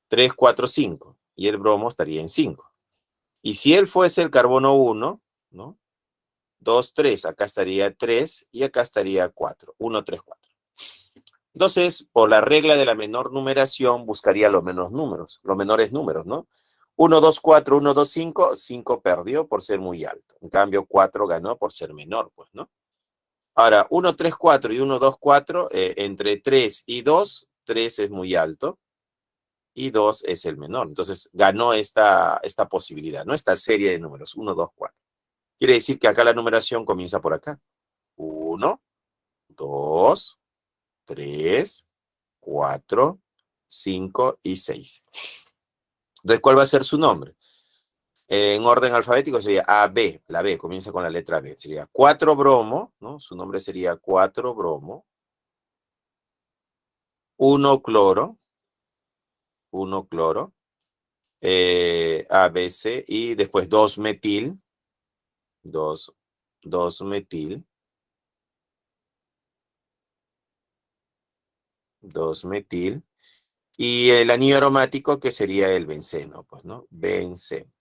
3, 4, 5. Y el bromo estaría en 5. Y si él fuese el carbono 1, ¿no? 2, 3. Acá estaría 3 y acá estaría 4. 1, 3, 4. Entonces, por la regla de la menor numeración, buscaría los menores números, ¿no? 1, 2, 4, 1, 2, 5. 5 perdió por ser muy alto. En cambio, 4 ganó por ser menor, pues, ¿no? Ahora, 1, 3, 4 y 1, 2, 4, entre 3 y 2, 3 es muy alto y 2 es el menor. Entonces, ganó esta posibilidad, ¿no? Esta serie de números, 1, 2, 4. Quiere decir que acá la numeración comienza por acá. 1, 2, 3, 4, 5 y 6. Entonces, ¿cuál va a ser su nombre? En orden alfabético sería A, B. La B comienza con la letra B. Sería 4-bromo, ¿no? Su nombre sería 4-bromo. 1-cloro. 1-cloro. A, B, C. Y después 2-metil. 2-metil. 2-metil. Y el anillo aromático que sería el benceno, pues, ¿no? Benceno.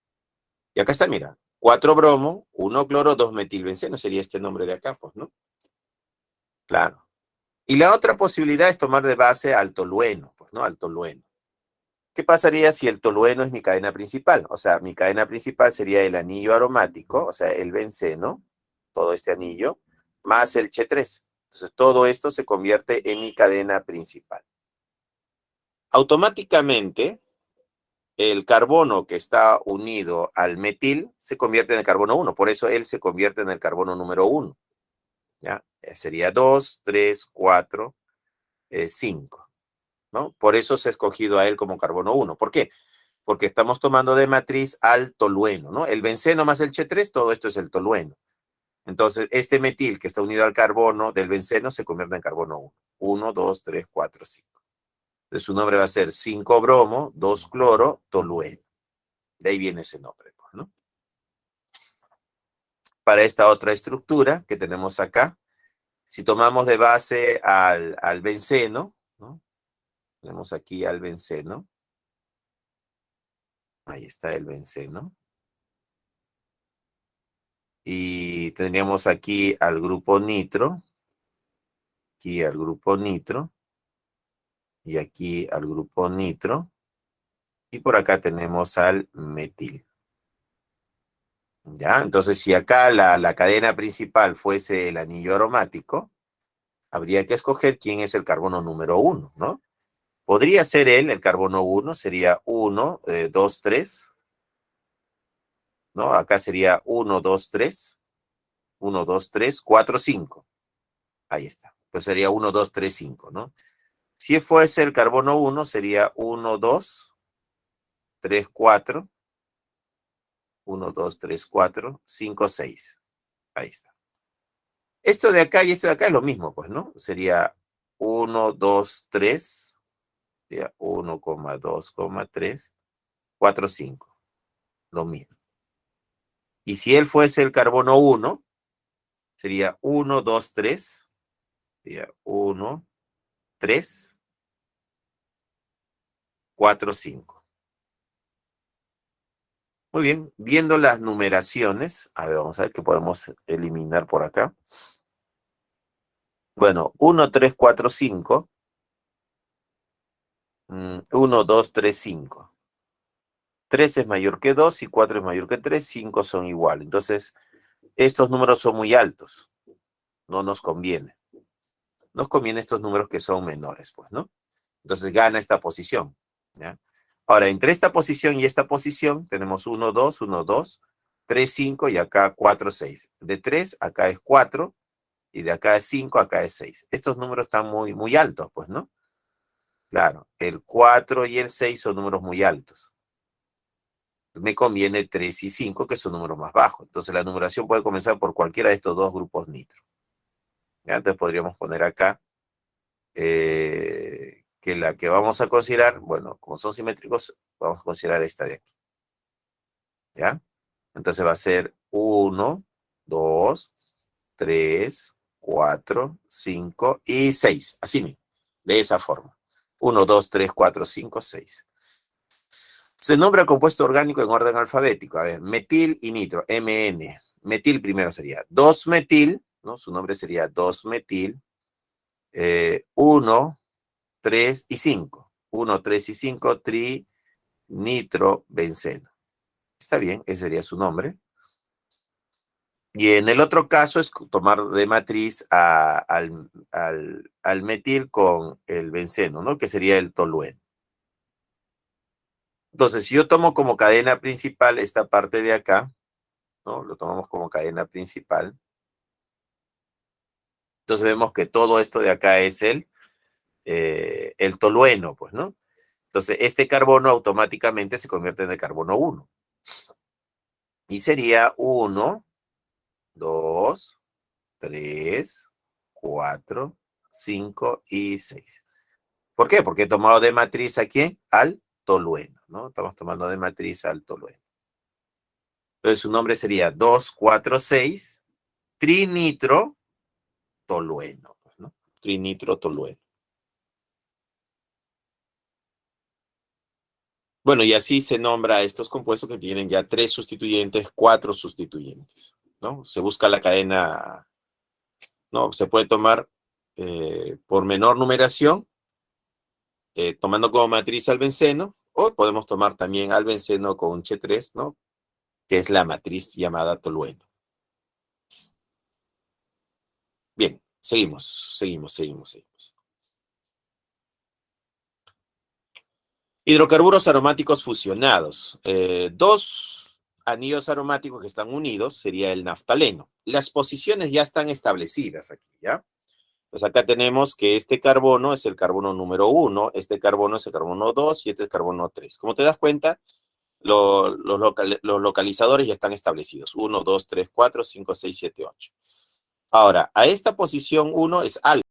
Y acá está, mira, 4-bromo, 1-cloro, 2-metilbenceno, sería este nombre de acá, pues, ¿no? Claro. Y la otra posibilidad es tomar de base al tolueno, pues, ¿no? Al tolueno. ¿Qué pasaría si el tolueno es mi cadena principal? O sea, mi cadena principal sería el anillo aromático, o sea, el benceno, todo este anillo, más el Ch3. Entonces, todo esto se convierte en mi cadena principal. Automáticamente, el carbono que está unido al metil se convierte en el carbono 1. Por eso él se convierte en el carbono número 1. ¿Ya? Sería 2, 3, 4, 5. ¿No? Por eso se ha escogido a él como carbono 1. ¿Por qué? Porque estamos tomando de matriz al tolueno, ¿no? El benceno más el Ch3, todo esto es el tolueno. Entonces, este metil que está unido al carbono del benceno se convierte en carbono 1. 1, 2, 3, 4, 5. Entonces, su nombre va a ser 5-bromo, 2-cloro, tolueno. De ahí viene ese nombre, ¿no? Para esta otra estructura que tenemos acá, si tomamos de base al benceno, ¿no? Tenemos aquí al benceno. Ahí está el benceno. Y tendríamos aquí al grupo nitro. Aquí al grupo nitro. Y aquí al grupo nitro. Y por acá tenemos al metil. ¿Ya? Entonces, si acá la cadena principal fuese el anillo aromático, habría que escoger quién es el carbono número 1, ¿no? Podría ser él, el carbono 1, sería 1, 2, 3, ¿no? Acá sería 1, 2, 3, 1, 2, 3, 4, 5. Ahí está. Pues sería 1, 2, 3, 5, ¿no? Si fuese el carbono 1, sería 1, 2, 3, 4, 1, 2, 3, 4, 5, 6. Ahí está. Esto de acá y esto de acá es lo mismo, pues, ¿no? Sería 1, 2, 3, sería 1, 2, 3, 4, 5. Lo mismo. Y si él fuese el carbono 1, sería 1, 2, 3, sería 1, 3, 4, 5. Muy bien, viendo las numeraciones, a ver, vamos a ver qué podemos eliminar por acá. Bueno, 1, 3, 4, 5. 1, 2, 3, 5. 3 es mayor que 2 y 4 es mayor que 3, 5 son igual. Entonces, estos números son muy altos. No nos conviene. Nos conviene estos números que son menores, pues, ¿no? Entonces gana esta posición, ¿ya? Ahora, entre esta posición y esta posición tenemos 1, 2, 1, 2, 3, 5 y acá 4, 6. De 3 acá es 4 y de acá es 5, acá es 6. Estos números están muy, muy altos, pues, ¿no? Claro, el 4 y el 6 son números muy altos. Me conviene 3 y 5, que son números más bajos. Entonces la numeración puede comenzar por cualquiera de estos dos grupos nitro. ¿Ya? Entonces podríamos poner acá que la que vamos a considerar, bueno, como son simétricos, vamos a considerar esta de aquí. ¿Ya? Entonces va a ser 1, 2, 3, 4, 5 y 6. Así mismo, de esa forma. 1, 2, 3, 4, 5, 6. Se nombra compuesto orgánico en orden alfabético. A ver, metil y nitro, MN. Metil primero sería 2-metil, ¿no? Su nombre sería 2-metil. 1, 3 y 5. 1, 3 y 5, trinitrobenceno. Está bien, ese sería su nombre. Y en el otro caso es tomar de matriz al metil con el benceno, ¿no? Que sería el tolueno. Entonces, si yo tomo como cadena principal esta parte de acá, ¿no? Lo tomamos como cadena principal. Entonces vemos que todo esto de acá es el tolueno, pues, ¿no? Entonces, este carbono automáticamente se convierte en el carbono 1. Y sería 1, 2, 3, 4, 5 y 6. ¿Por qué? Porque he tomado de matriz aquí al tolueno, ¿no? Estamos tomando de matriz al tolueno. Entonces su nombre sería 2, 4, 6, trinitro tolueno, ¿no? Trinitro tolueno. Bueno, y así se nombra a estos compuestos que tienen ya 3 sustituyentes, 4 sustituyentes, ¿no? Se busca la cadena, ¿no? Se puede tomar por menor numeración, tomando como matriz al benceno, o podemos tomar también al benceno con un Ch3, ¿no? Que es la matriz llamada tolueno. Bien, seguimos. Hidrocarburos aromáticos fusionados. Dos anillos aromáticos que están unidos sería el naftaleno. Las posiciones ya están establecidas aquí, ¿ya? Pues acá tenemos que este carbono es el carbono número 1, este carbono es el carbono 2 y este es el carbono 3. Como te das cuenta, los localizadores ya están establecidos. 1, 2, 3, 4, 5, 6, 7, 8. Ahora, a esta posición 1 es alfa.